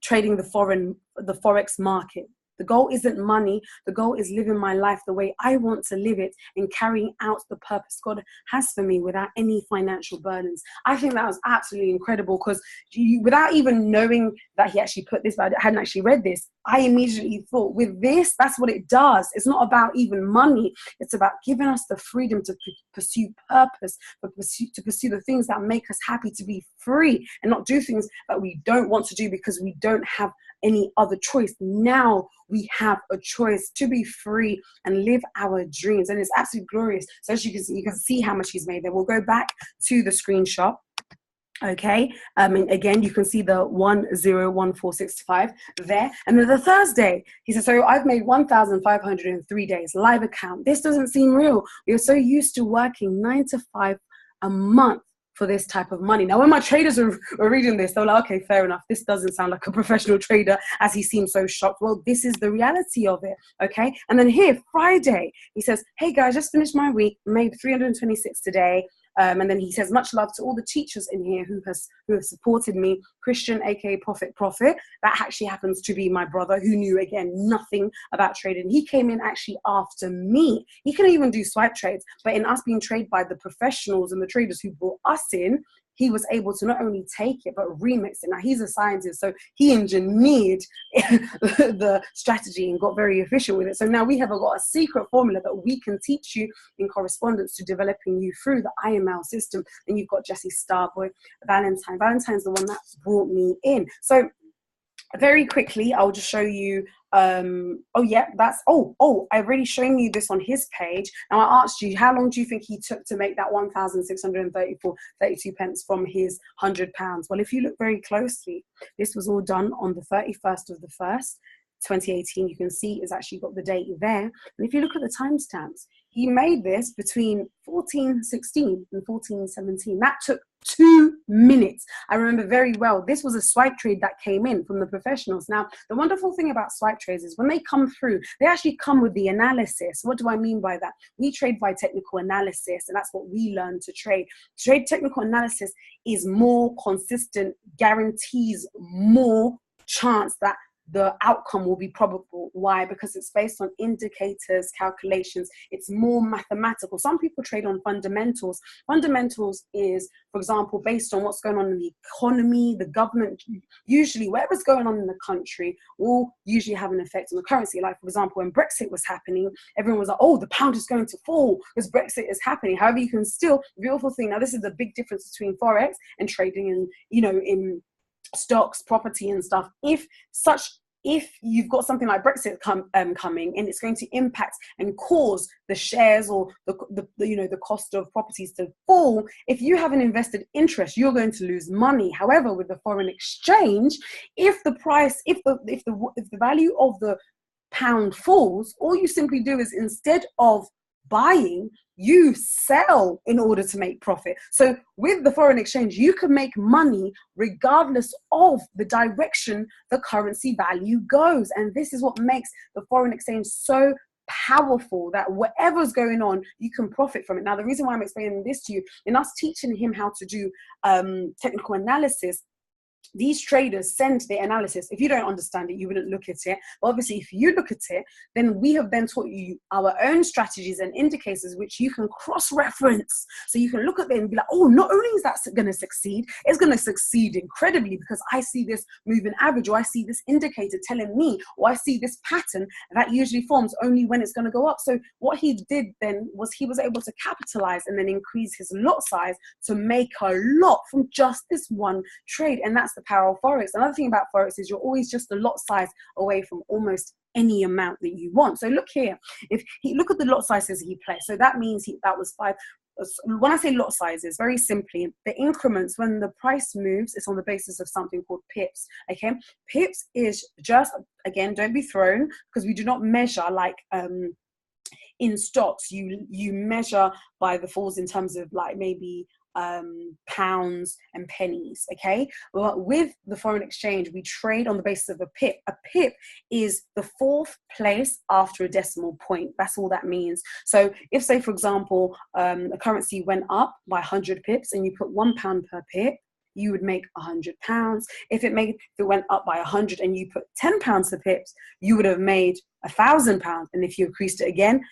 the Forex market. The goal isn't money. The goal is living my life the way I want to live it and carrying out the purpose God has for me without any financial burdens. I think that was absolutely incredible, because without even knowing that he actually put this, but I hadn't actually read this, I immediately thought, with this, that's what it does. It's not about even money. It's about giving us the freedom to pursue purpose, to pursue the things that make us happy, to be free and not do things that we don't want to do because we don't have any other choice. Now we have a choice to be free and live our dreams, and it's absolutely glorious. So as you can see how much he's made there. We'll go back to the screenshot. Okay, and again, you can see the 101465 there. And then the Thursday, he says, so I've made 1,503 days live account. This doesn't seem real. We are so used to working 9 to 5 a month for this type of money. Now, when my traders were reading this, they were like, okay, fair enough. This doesn't sound like a professional trader, as he seemed so shocked. Well, this is the reality of it, okay? And then here, Friday, he says, hey guys, just finished my week, made 326 today. And then he says, much love to all the teachers in here who have supported me. Christian, aka Prophet. That actually happens to be my brother, who knew, again, nothing about trading. He came in actually after me. He can even do swipe trades, but in us being traded by the professionals and the traders who brought us in, he was able to not only take it, but remix it. Now, he's a scientist, so he engineered the strategy and got very efficient with it. So now we have got a secret formula that we can teach you in correspondence to developing you through the IML system. And you've got Jesse Starboy, Valentine. Valentine's the one that brought me in. So very quickly, I'll just show you. Oh yeah, that's I've already shown you this on his page. Now I asked you, how long do you think he took to make that 1,634.32 pence from his £100? Well, if you look very closely, this was all done on the 31st of the 1st, 2018. You can see it's actually got the date there. And if you look at the timestamps, he made this between 1416 and 1417. That took 2 minutes. I remember very well. This was a swipe trade that came in from the professionals. Now, the wonderful thing about swipe trades is when they come through, they actually come with the analysis. What do I mean by that? We trade by technical analysis, and that's what we learn to trade. Trade technical analysis is more consistent, guarantees more chance that the outcome will be probable. Why? Because it's based on indicators, calculations. It's more mathematical. Some people trade on fundamentals. Fundamentals is, for example, based on what's going on in the economy, the government. Usually, whatever's going on in the country will usually have an effect on the currency. Like, for example, when Brexit was happening, everyone was like, oh, the pound is going to fall because Brexit is happening. However, you can still, the beautiful thing, now this is the big difference between Forex and trading in, in stocks, property and stuff. If you've got something like Brexit coming and it's going to impact and cause the shares or the cost of properties to fall, if you have an invested interest, you're going to lose money. However, with the foreign exchange, if the value of the pound falls, all you simply do is, instead of buying, you sell in order to make profit. So with the foreign exchange, you can make money regardless of the direction the currency value goes. And this is what makes the foreign exchange so powerful, that whatever's going on, you can profit from it. Now, the reason why I'm explaining this to you, in us teaching him how to do technical analysis, these traders send their analysis. If you don't understand it, you wouldn't look at it. But obviously, if you look at it, then we have then taught you our own strategies and indicators, which you can cross-reference. So you can look at them and be like, oh, not only is that going to succeed, it's going to succeed incredibly because I see this moving average, or I see this indicator telling me, or I see this pattern that usually forms only when it's going to go up. So what he did then was he was able to capitalize and then increase his lot size to make a lot from just this one trade. And that's the power of Forex. Another thing about Forex is you're always just a lot size away from almost any amount that you want. So look here, if he look at the lot sizes he placed, so that means that was 5. When I say lot sizes, very simply, the increments, when the price moves, it's on the basis of something called pips. Okay, pips is just, again, don't be thrown, because we do not measure like in stocks. You measure by the falls in terms of like maybe pounds and pennies. Okay, well, with the foreign exchange, we trade on the basis of a pip. A pip is the 4th place after a decimal point. That's all that means. So if, say for example, a currency went up by 100 pips and you put £1 per pip, you would make £100. If it went up by 100 and you put £10 per pips, you would have made £1,000. And if you increased it again,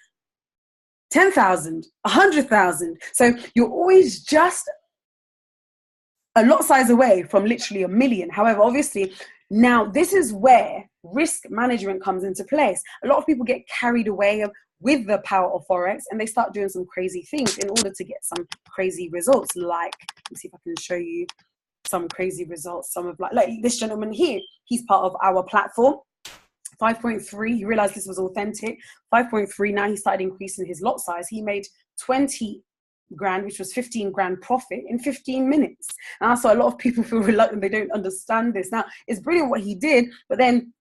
10,000, 100,000. So you're always just a lot size away from literally a million. However, obviously, now this is where risk management comes into place. A lot of people get carried away with the power of Forex and they start doing some crazy things in order to get some crazy results. Like, let's see if I can show you some crazy results. Some of like this gentleman here, he's part of our platform. 5.3, he realized this was authentic. 5.3, now he started increasing his lot size. He made 20 grand, which was 15 grand profit in 15 minutes. And so a lot of people feel reluctant, they don't understand this. Now, it's brilliant what he did, but then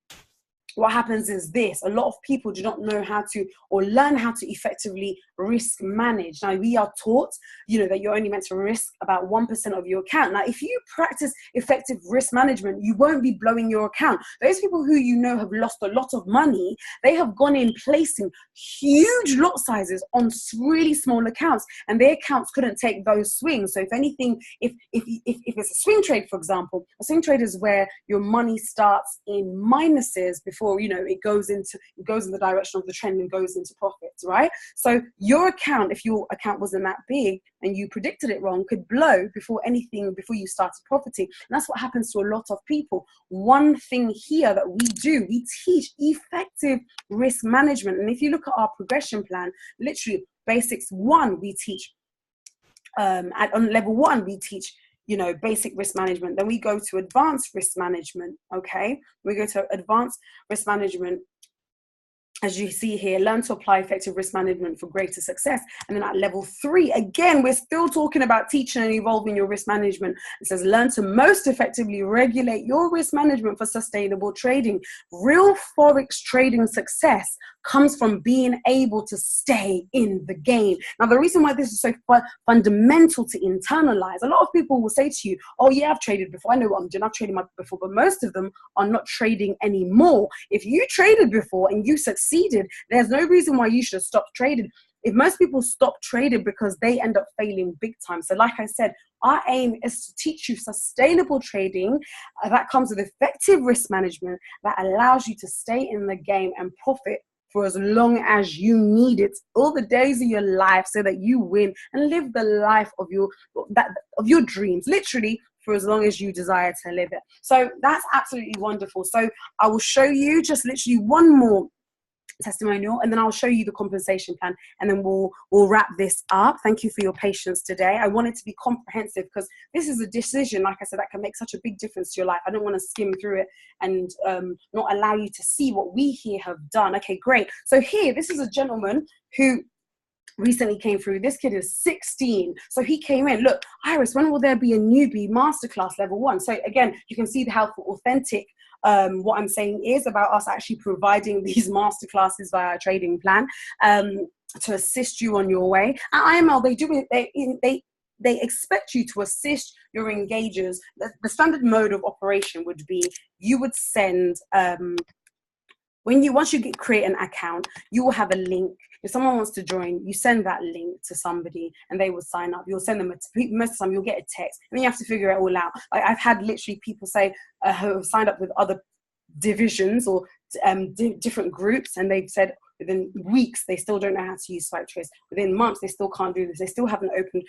what happens is this: a lot of people do not know how to or learn how to effectively risk manage. Now, we are taught, that you're only meant to risk about 1% of your account. Now, if you practice effective risk management, you won't be blowing your account. Those people who have lost a lot of money, they have gone in placing huge lot sizes on really small accounts, and their accounts couldn't take those swings. So if anything, if it's a swing trade, for example, a swing trade is where your money starts in minuses before it goes in the direction of the trend and goes into profits, right? So your account, if your account wasn't that big and you predicted it wrong, could blow before you started profiting. And that's what happens to a lot of people. One thing here that we do, we teach effective risk management. And if you look at our progression plan, literally basics 1, we teach on level 1, we teach you know, basic risk management. Then we go to advanced risk management, okay? We go to advanced risk management. As you see here, learn to apply effective risk management for greater success. And then at level 3, again, we're still talking about teaching and evolving your risk management. It says, learn to most effectively regulate your risk management for sustainable trading. Real Forex trading success comes from being able to stay in the game. Now, the reason why this is so fundamental to internalize, a lot of people will say to you, oh yeah, I've traded before. I know what I'm doing. I've traded before, but most of them are not trading anymore. If you traded before and you succeeded, there's no reason why you should stop trading. If most people stop trading because they end up failing big time. So like I said, our aim is to teach you sustainable trading that comes with effective risk management that allows you to stay in the game and profit for as long as you need it, all the days of your life, so that you win and live the life of your dreams, literally for as long as you desire to live it. So that's absolutely wonderful. So I will show you just literally one more testimonial, and then I'll show you the compensation plan, and then we'll wrap this up. Thank you for your patience today. I want it to be comprehensive because this is a decision, like I said, that can make such a big difference to your life. I don't want to skim through it and not allow you to see what we here have done. Okay, great. So here, this is a gentleman who recently came through. This kid is 16. So he came in. Look, Iris, when will there be a newbie masterclass level 1? So again, you can see how authentic what I'm saying is about us actually providing these masterclasses via our trading plan to assist you on your way. At IML, they do it. They expect you to assist your engagers. The standard mode of operation would be you would send once you create an account, you will have a link. If someone wants to join, you send that link to somebody and they will sign up. You'll send them most of the time you'll get a text, and then you have to figure it all out. Like I've had literally people say who have signed up with other divisions or different groups, and they've said within weeks they still don't know how to use swipe trace. Within months they still can't do this. They still haven't opened,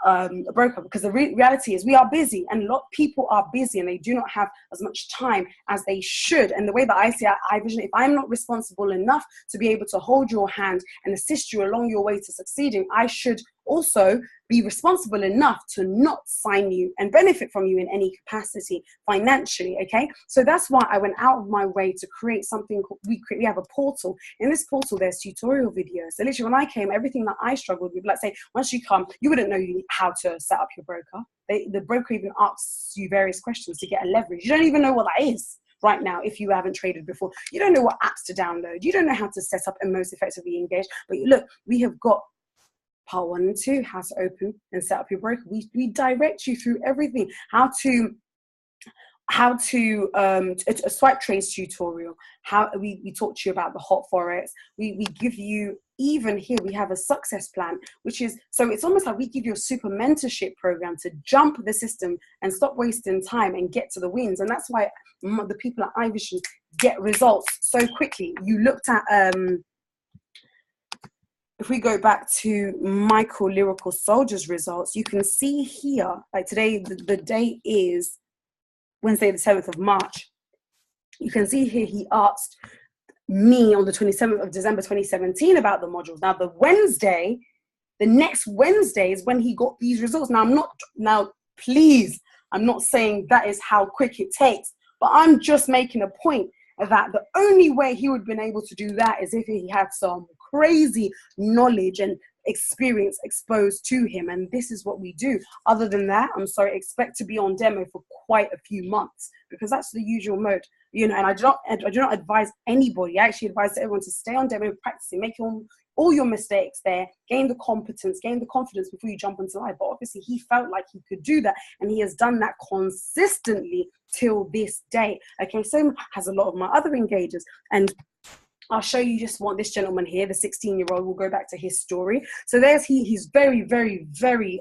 a broker, because the reality is we are busy, and a lot of people are busy and they do not have as much time as they should. And the way that I see iVision, if I'm not responsible enough to be able to hold your hand and assist you along your way to succeeding, I should also be responsible enough to not sign you and benefit from you in any capacity financially. Okay, so that's why I went out of my way to create something. We have a portal. In this portal there's tutorial videos. So literally when I came, everything that I struggled with, like say once you come, you wouldn't know how to set up your broker. The broker even asks you various questions to get a leverage. You don't even know what that is right now if you haven't traded before. You don't know what apps to download. You don't know how to set up and most effectively engage. But look, we have got part 1 and 2, how to open and set up your broker. We direct you through everything, how to a swipe trace tutorial, how we talk to you about the hot forex. We give you, even here we have a success plan, which is, so it's almost like we give you a super mentorship program to jump the system and stop wasting time and get to the wins. And that's why the people at iVision get results so quickly. You looked at if we go back to Michael Lyrical Soldier's results, you can see here, like today, the date is Wednesday, the 7th of March. You can see here he asked me on the 27th of December 2017 about the modules. Now the next Wednesday is when he got these results. Please, I'm not saying that is how quick it takes, but I'm just making a point that the only way he would have been able to do that is if he had some crazy knowledge and experience exposed to him. And this is what we do. Other than that, I'm sorry, expect to be on demo for quite a few months, because that's the usual mode. And I do not advise anybody. I actually advise everyone to stay on demo, practicing, make all your mistakes there, gain the competence, gain the confidence before you jump into live. But obviously he felt like he could do that, and he has done that consistently till this day. Okay, so has a lot of my other engagers, and I'll show you just what this gentleman here, the 16-year-old, will go back to his story. So there's he's very, very, very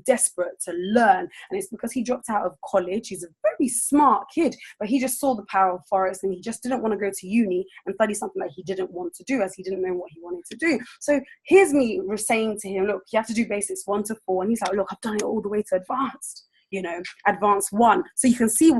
desperate to learn. And it's because he dropped out of college. He's a very smart kid, but he just saw the power of Forex, and he just didn't want to go to uni and study something that he didn't want to do, as he didn't know what he wanted to do. So here's me saying to him, look, you have to do basics 1 to 4. And he's like, look, I've done it all the way to advanced, advanced 1. So you can see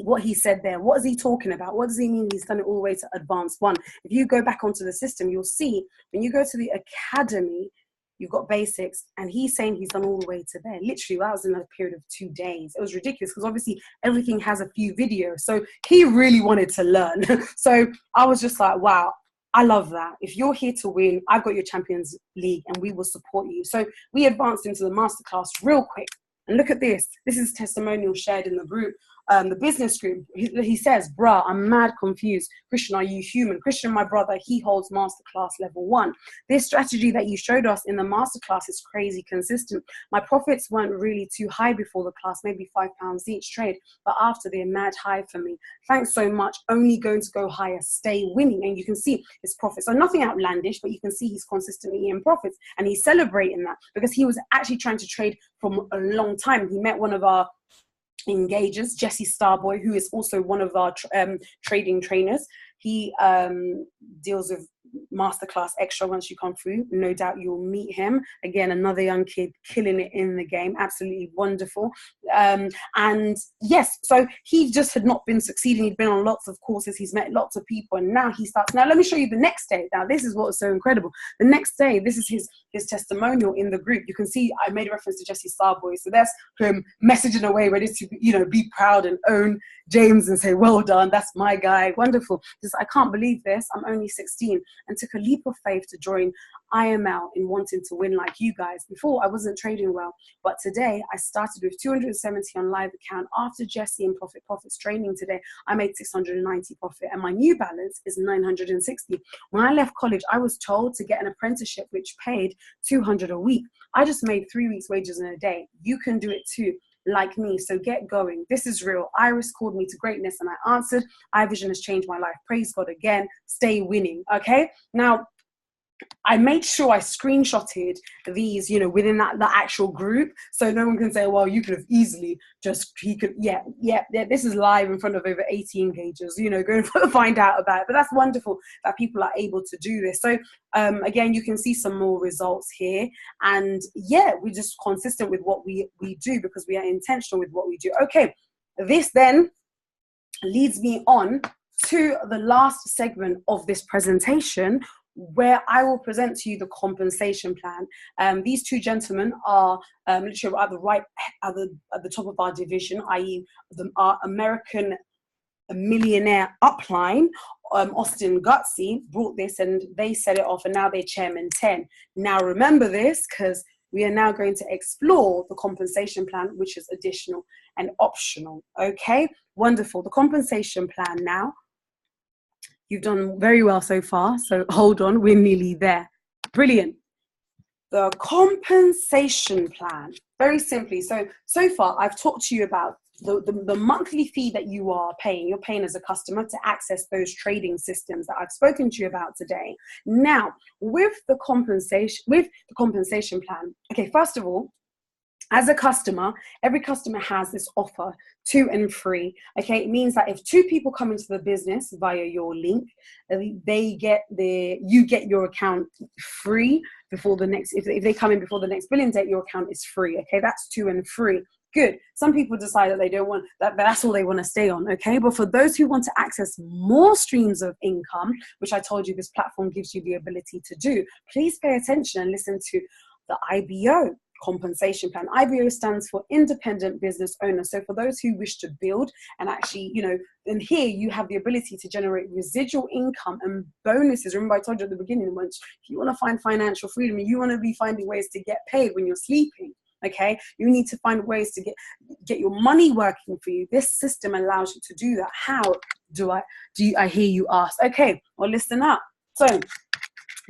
what he said there. What is he talking about? What does he mean he's done it all the way to advanced 1? If you go back onto the system, you'll see when you go to the academy, you've got basics, and he's saying he's done all the way to there. Literally, that was in a period of 2 days. It was ridiculous because obviously everything has a few videos. So he really wanted to learn. So I was just like, wow, I love that. If you're here to win, I've got your Champions League and we will support you. So we advanced into the masterclass real quick. And look at this. This is testimonial shared in the group. The business group, he says, bruh, I'm mad confused. Christian, are you human? Christian, my brother, he holds masterclass level 1. This strategy that you showed us in the masterclass is crazy consistent. My profits weren't really too high before the class, maybe £5 each trade, but after they're mad high for me. Thanks so much. Only going to go higher. Stay winning. And you can see his profits. So nothing outlandish, but you can see he's consistently in profits, and he's celebrating that because he was actually trying to trade from a long time. He met one of our engagers, Jesse Starboy, who is also one of our trading trainers. He deals with masterclass extra. Once you come through, no doubt you'll meet him again. Another young kid killing it in the game, absolutely wonderful. And yes, so he just had not been succeeding. He'd been on lots of courses, he's met lots of people, and now he starts. Now let me show you the next day. Now this is what's so incredible. The next day, this is his testimonial in the group. You can see I made a reference to Jesse Starboy, so that's him messaging away, ready to be proud and own James and say, well done, that's my guy, wonderful. Just, I can't believe this, I'm only 16 and took a leap of faith to join IML in wanting to win like you guys. Before, I wasn't trading well, but today I started with 270 on live account. After Jesse and Profits training today, I made 690 profit, and my new balance is 960. When I left college, I was told to get an apprenticeship which paid 200 a week. I just made 3 weeks wages in a day. You can do it too, like me, so get going. This is real. Iris called me to greatness and I answered. iVision has changed my life. Praise God again. Stay winning. Okay, now I made sure I screenshotted these, within the actual group, so no one can say, well, you could have easily this is live in front of over 80 engagers, go and find out about it. But that's wonderful that people are able to do this. So again, you can see some more results here, and yeah, we're just consistent with what we do because we are intentional with what we do. Okay, this then leads me on to the last segment of this presentation, where I will present to you the compensation plan. These two gentlemen are literally at the top of our division, i.e. our American millionaire upline. Austin Gutsy brought this and they set it off, and now they're chairman 10. Now remember this, because we are now going to explore the compensation plan, which is additional and optional. Okay, wonderful. The compensation plan now. You've done very well so far, so hold on, we're nearly there. Brilliant. The compensation plan, very simply. So far, I've talked to you about the monthly fee that you are paying. You're paying as a customer to access those trading systems that I've spoken to you about today. Now, with the compensation plan, okay, first of all, as a customer, every customer has this offer 2 and free. Okay, it means that if 2 people come into the business via your link, you get your account free before the next. If they come in before the next billing date, your account is free. Okay, that's 2 and free. Good. Some people decide that they don't want that, that's all they want to stay on. Okay, but for those who want to access more streams of income, which I told you this platform gives you the ability to do, please pay attention and listen to the IBO compensation plan. IBO stands for independent business owner. So for those who wish to build and actually, and here you have the ability to generate residual income and bonuses. Remember I told you at the beginning, once if you want to find financial freedom, you want to be finding ways to get paid when you're sleeping. Okay, you need to find ways to get your money working for you. This system allows you to do that. How do I hear you ask? Okay, well, listen up. So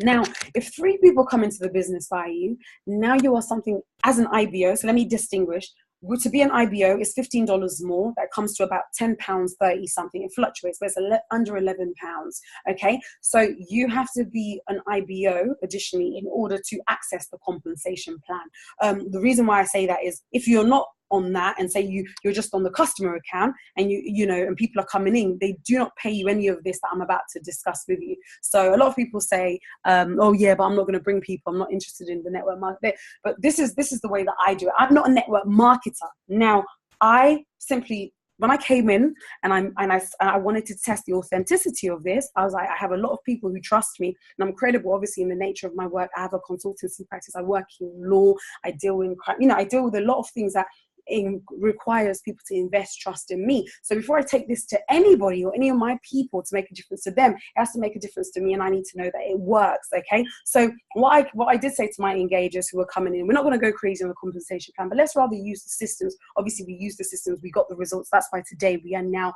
now, if 3 people come into the business via you, now you are something as an IBO. So let me distinguish. To be an IBO is $15 more. That comes to about £10.30 something. It fluctuates, but it's under £11. Okay, so you have to be an IBO additionally in order to access the compensation plan. The reason why I say that is if you're not on that and say you're just on the customer account and and people are coming in, they do not pay you any of this that I'm about to discuss with you. So a lot of people say, oh yeah, but I'm not going to bring people, I'm not interested in the network market. But this is the way that I do it. I'm not a network marketer. Now I simply when I came in and I wanted to test the authenticity of this, I was like, I have a lot of people who trust me and I'm credible, obviously, in the nature of my work. I have a consultancy practice. I work in law. I deal in crime. You know, I deal with a lot of things that requires people to invest trust in me. So before I take this to anybody or any of my people to make a difference to them, it has to make a difference to me, and I need to know that it works. Okay, so what I did say to my engagers who are coming in, we're not going to go crazy on the compensation plan, but let's rather use the systems. Obviously, we use the systems, we got the results. That's why today we are now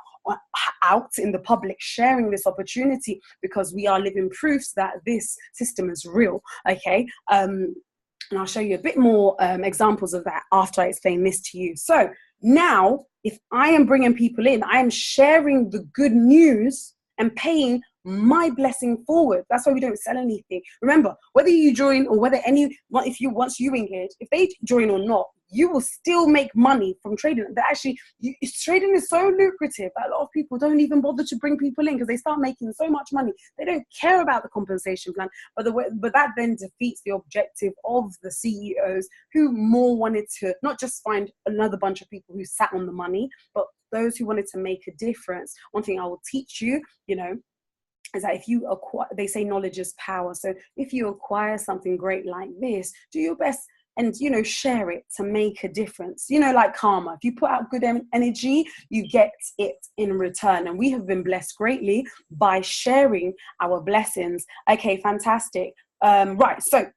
out in the public sharing this opportunity, because we are living proofs that this system is real. Okay, and I'll show you a bit more examples of that after I explain this to you. So now, if I am bringing people in, I am sharing the good news and paying my blessing forward. That's why we don't sell anything. Remember, whether you join or whether once you engage, if they join or not, you will still make money from trading. That actually, trading is so lucrative that a lot of people don't even bother to bring people in because they start making so much money. They don't care about the compensation plan, but that then defeats the objective of the CEOs who more wanted to not just find another bunch of people who sat on the money, but those who wanted to make a difference. One thing I will teach you, is that if you acquire, they say knowledge is power. So if you acquire something great like this, do your best and, share it to make a difference. Like karma, if you put out good energy, you get it in return. And we have been blessed greatly by sharing our blessings. Okay, fantastic. Right, so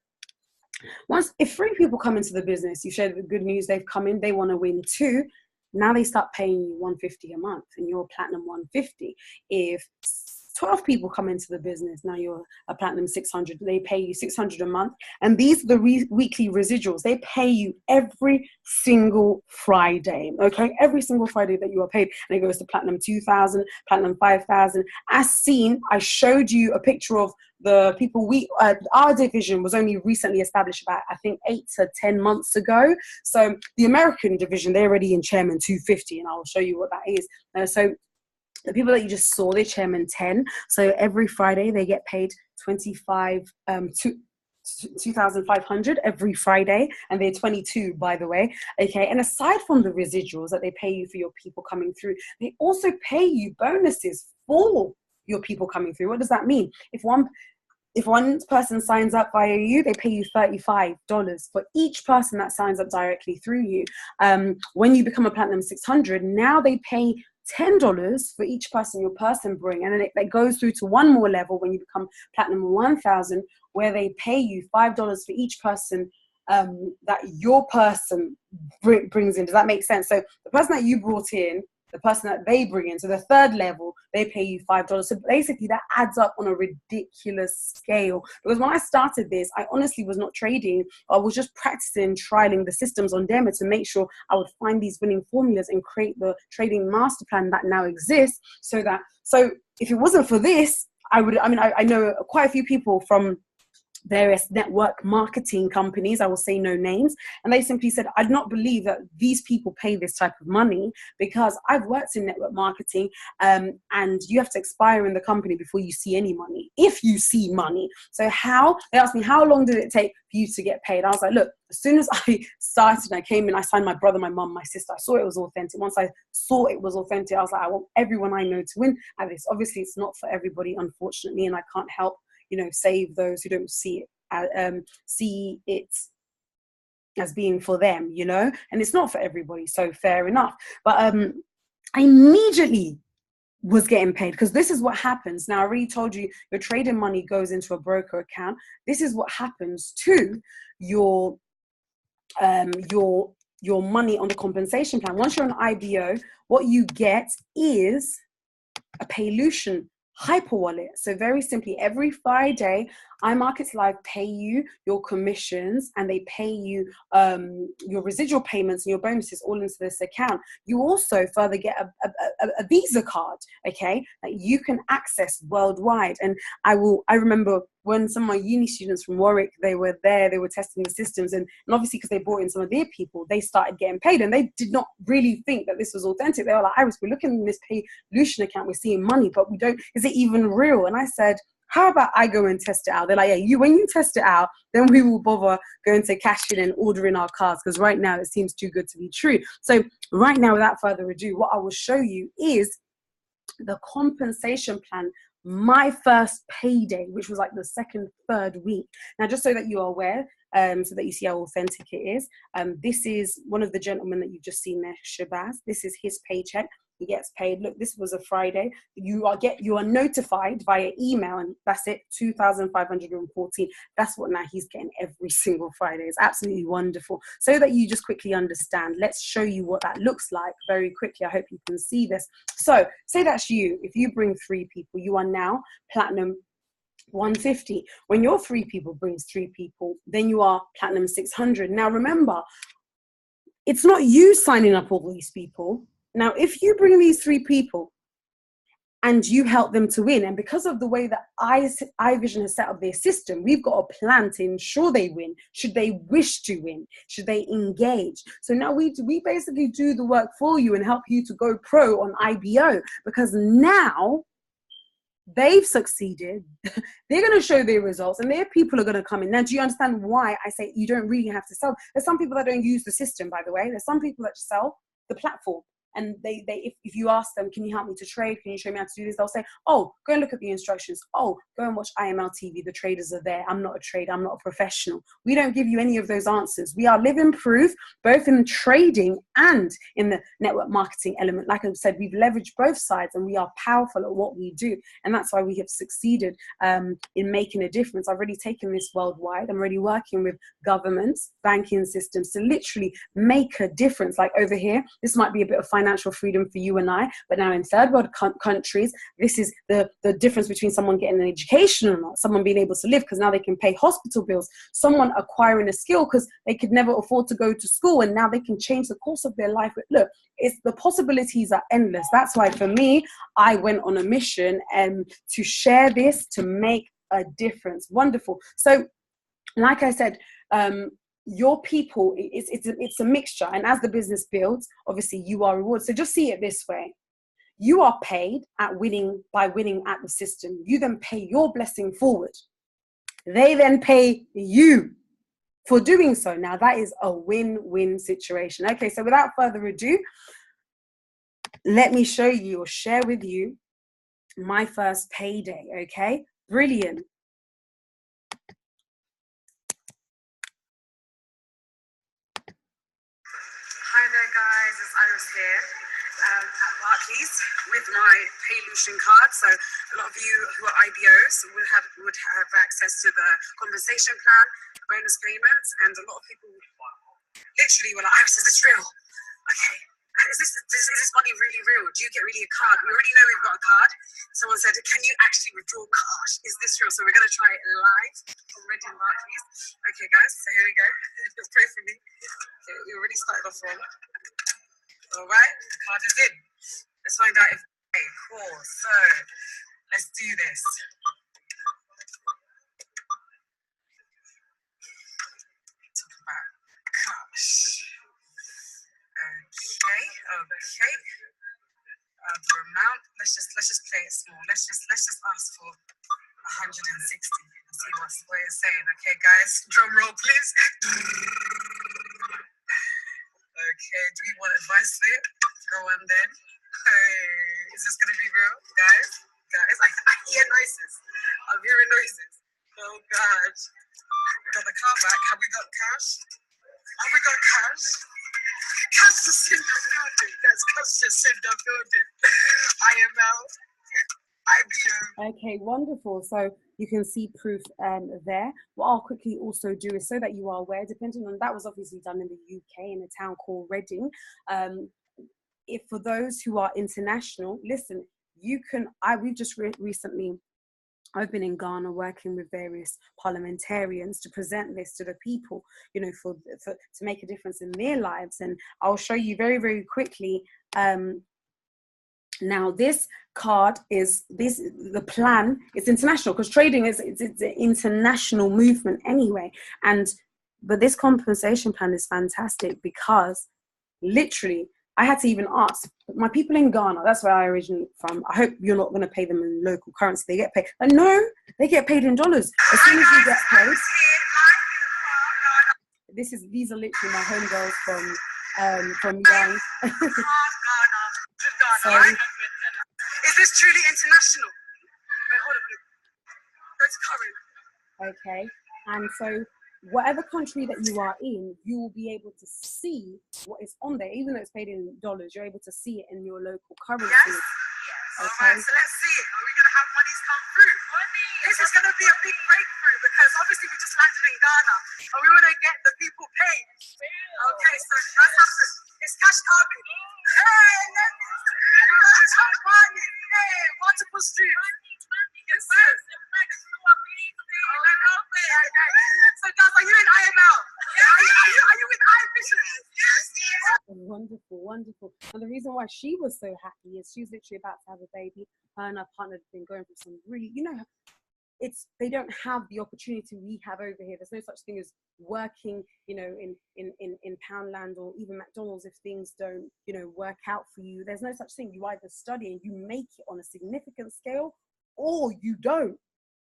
if 3 people come into the business, you share the good news, they've come in, they want to win too. Now they start paying you $150 a month and you're platinum 150. If 12 people come into the business, now you're a platinum 600, they pay you 600 a month. And these are the weekly residuals. They pay you every single Friday, okay? Every single Friday that you are paid. And it goes to platinum 2,000, platinum 5,000. As seen, I showed you a picture of the people our division was only recently established about, I think, 8 to 10 months ago. So the American division, they're already in chairman 250, and I'll show you what that is. So the people that you just saw, they're chairman 10. So every Friday they get paid 2,500 every Friday, and they're 22, by the way. Okay, and aside from the residuals that they pay you for your people coming through, they also pay you bonuses for your people coming through. What does that mean? If one person signs up via you, they pay you $35 for each person that signs up directly through you. When you become a platinum 600, now they pay $10 for each person your person bring, and then it goes through to one more level when you become platinum 1000, where they pay you $5 for each person that your person brings in. Does that make sense? So the person that you brought in, the person that they bring in, so the third level, they pay you $5. So basically that adds up on a ridiculous scale. Because when I started this, I honestly was not trading. I was just practicing, trialing the systems on demo to make sure I would find these winning formulas and create the trading master plan that now exists. So if it wasn't for this, I know quite a few people from various network marketing companies, I will say no names, and they simply said, I'd not believe that these people pay this type of money, because I've worked in network marketing, and you have to expire in the company before you see any money, if you see money. So they asked me, how long did it take for you to get paid? I was like, look, as soon as I started, I came in, I signed my brother, my mum, my sister. I saw it was authentic. Once I saw it was authentic, I was like, I want everyone I know to win at this. Obviously, it's not for everybody, unfortunately, and I can't help save those who don't see it as being for them, and it's not for everybody, so fair enough. But I immediately was getting paid, because this is what happens. Now, I already told you your trading money goes into a broker account. This is what happens to your money on the compensation plan. Once you're on IBO, what you get is a Paylution hyper wallet. So very simply, every Friday, iMarketsLive pay you your commissions, and they pay you your residual payments and your bonuses all into this account. You also further get a Visa card, okay, that you can access worldwide. And I remember when some of my uni students from Warwick, they were there, they were testing the systems, and obviously because they brought in some of their people, they started getting paid, and they did not really think that this was authentic. They were like, Iris, we're looking at this Paylution account, we're seeing money, but we don't, is it even real? And I said, how about I go and test it out? They're like, yeah, when you test it out, then we will bother going to cash in and ordering our cards, because right now it seems too good to be true. So right now, without further ado, what I will show you is the compensation plan, my first payday, which was like the second, third week. Now, just so that you are aware, so that you see how authentic it is, this is one of the gentlemen that you've just seen there, Shabazz. This is his paycheck. He gets paid. Look, this was a Friday. You are notified via email, and that's it, 2,514. That's what now he's getting every single Friday. It's absolutely wonderful. So that you just quickly understand, let's show you what that looks like very quickly. I hope you can see this. So say that's you. If you bring 3 people, you are now platinum 150. When your 3 people brings 3 people, then you are platinum 600. Now remember, it's not you signing up all these people. Now, if you bring these 3 people and you help them to win, and because of the way that iVision has set up their system, we've got a plan to ensure they win, should they wish to win, should they engage. So now we basically do the work for you and help you to go pro on IBO, because now they've succeeded. They're going to show their results, and their people are going to come in. Now, do you understand why I say you don't really have to sell? There's some people that don't use the system, by the way. There's some people that sell the platform. And if you ask them, can you help me to trade? Can you show me how to do this? They'll say, oh, go and look at the instructions. Oh, go and watch IML TV. The traders are there. I'm not a trader. I'm not a professional. We don't give you any of those answers. We are living proof, both in trading and in the network marketing element. Like I said, we've leveraged both sides, and we are powerful at what we do. And that's why we have succeeded in making a difference. I've already taken this worldwide. I'm already working with governments, banking systems to literally make a difference. Like over here, this might be a bit of financial freedom for you and I, but now in third world countries, this is the difference between someone getting an education or not, someone being able to live because now they can pay hospital bills, someone acquiring a skill because they could never afford to go to school and now they can change the course of their life. But look, it's the possibilities are endless. That's why for me, I went on a mission to share this, to make a difference. Wonderful. So like I said, your people, it's a mixture, and as the business builds, obviously you are rewarded. So just see it this way: you are paid at winning by winning at the system. You then pay your blessing forward. They then pay you for doing so. Now that is a win-win situation. Okay, so without further ado, let me show you or share with you my first payday. Okay, brilliant. Hi there guys, it's Iris here at Barclays with my Paylution card. So a lot of you who are IBOs would have access to the compensation plan, the bonus payments, and a lot of people literally were like, Iris, is this real? Okay, is this money really real? Do you get really a card? We already know we've got a card. Someone said, can you actually withdraw cash? Is this real? So we're going to try it live already in Barclays. Okay guys, so here we go. Just pray for me. Okay, we already started off wrong. All right, the card is in. Let's find out if, okay, cool. So let's do this. Talk about cash. Okay. The amount. Let's just play it small. Let's just ask for 160 and see what it's saying. Okay, guys, drum roll, please. Okay, do we want advice there? Go on then. Hey, is this gonna be real, guys? I hear noises. I'm hearing noises. Oh God. We got the car back. Have we got cash? Have we got cash? Cash just in the building. Guys, cash just in the building. IML. IBO. Okay, wonderful. So you can see proof there. What I'll quickly also do is, so that you are aware, depending on, that was obviously done in the UK in a town called Reading. If for those who are international, listen, you can, we've just recently, I've been in Ghana working with various parliamentarians to present this to the people, you know, to make a difference in their lives. And I'll show you very, very quickly. Now this card is the plan. It's international because trading it's an international movement anyway. But this compensation plan is fantastic because literally I had to even ask my people in Ghana. That's where I originally from. I hope you're not going to pay them in local currency. They get paid. But no, They get paid in dollars. As soon as you get paid, these are literally my homegirls from young. So, is this truly international? Wait, hold on. Go to current. Okay, and so whatever country that you are in, you will be able to see what is on there, even though it's paid in dollars. You're able to see it in your local currency. Yes. Okay. Alright, so let's see it. Are we going to have monies come through? This is going to be a big breakthrough because obviously we just landed in Ghana and we want to get the people paid. Okay, so that's happened. It's cash coming. Hey, we got a top money. Hey, multiple streams. Yes, sir. So guys, are you in IML? Are you in iVision? Yes. Wonderful, wonderful. And the reason why she was so happy is she's literally about to have a baby. Her and her partner have been going through some really, they don't have the opportunity we have over here. There's no such thing as working, in Poundland or even McDonald's if things don't, work out for you. There's no such thing. You either study and you make it on a significant scale or you don't.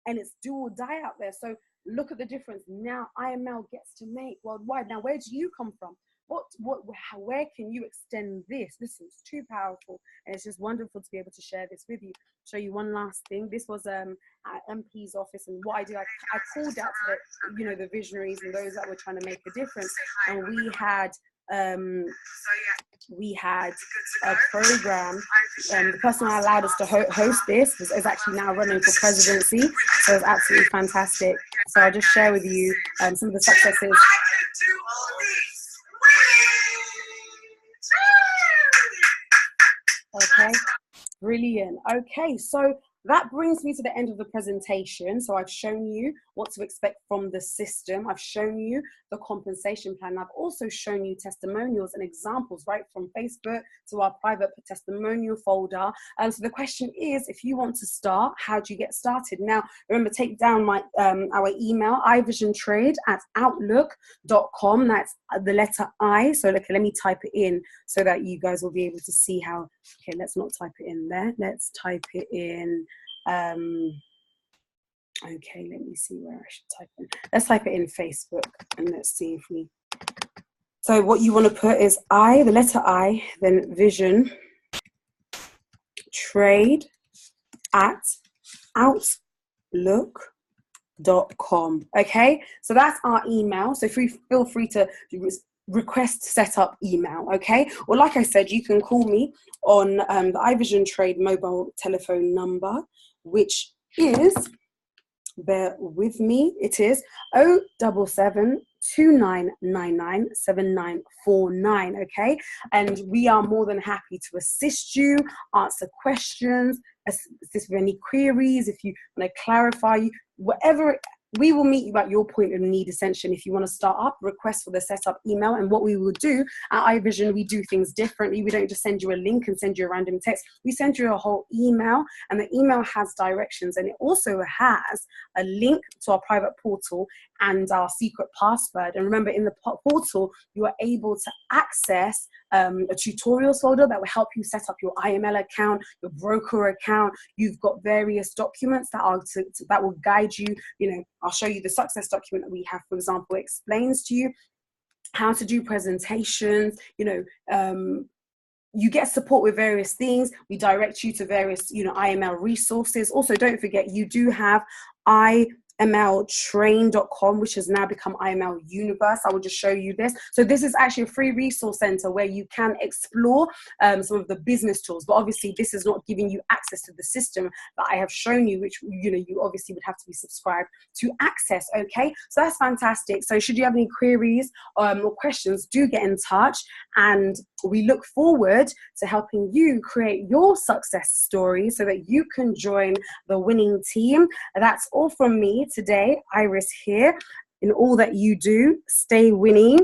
And it's do or die out there. So look at the difference. Now IML gets to make worldwide. Now, where do you come from? Where can you extend this? This is too powerful, and it's just wonderful to be able to share this with you. Show you one last thing. This was at MP's office, and what I did, I called out to the visionaries and those that were trying to make a difference. And we had a program, and the person who allowed us to host this is actually now running for presidency. So it's absolutely fantastic. So I'll just share with you some of the successes. Okay, brilliant. Okay, so that brings me to the end of the presentation. So I've shown you what to expect from the system. I've shown you the compensation plan. I've also shown you testimonials and examples right from Facebook to our private testimonial folder. So the question is, if you want to start, how do you get started? Now, remember, take down our email, iVisiontrade@outlook.com. That's the letter I. So let me type it in so that you guys will be able to see how. Okay, let's not type it in there. Let's type it in. Okay, let me see where I should type in. Let's type it in Facebook and let's see if we. So what you want to put is I, the letter I, then vision trade at outlook.com. Okay, so that's our email. So feel free to request set up email. Okay, well, like I said, you can call me on the iVision Trade mobile telephone number, which is, bear with me, it is 077-2999-7949. Okay, and we are more than happy to assist you, answer questions, assist with any queries, if you want to clarify, whatever. We will meet you at your point of need, essentially. If you want to start up, request for the setup email. And what we will do at iVision, we do things differently. We don't just send you a link and send you a random text. We send you a whole email, and the email has directions, and it also has a link to our private portal and our secret password. And remember, in the portal, you are able to access a tutorials folder that will help you set up your IML account, your broker account. You've got various documents that will guide you. I'll show you the success document that we have, for example. It explains to you how to do presentations. You get support with various things. We direct you to various, IML resources. Also, don't forget, you do have IMLtrain.com, which has now become IML Universe. I will just show you this. So this is actually a free resource center where you can explore some of the business tools, but obviously this is not giving you access to the system that I have shown you, which you obviously would have to be subscribed to access. Okay, so that's fantastic. So should you have any queries or questions, do get in touch, and we look forward to helping you create your success story so that you can join the winning team. That's all from me today. Iris here. In all that you do, stay winning.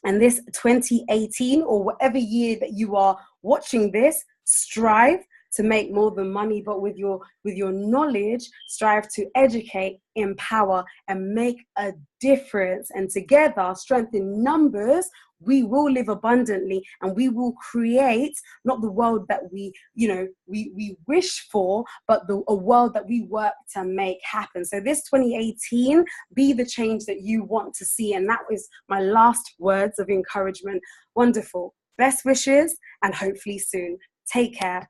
And this 2018, or whatever year that you are watching this, strive to make more than money, but with your knowledge, strive to educate, empower, and make a difference. And together, strength in numbers, we will live abundantly, and we will create not the world that we wish for, but a world that we work to make happen. So this 2018, be the change that you want to see. And that was my last words of encouragement. Wonderful. Best wishes, and hopefully soon. Take care.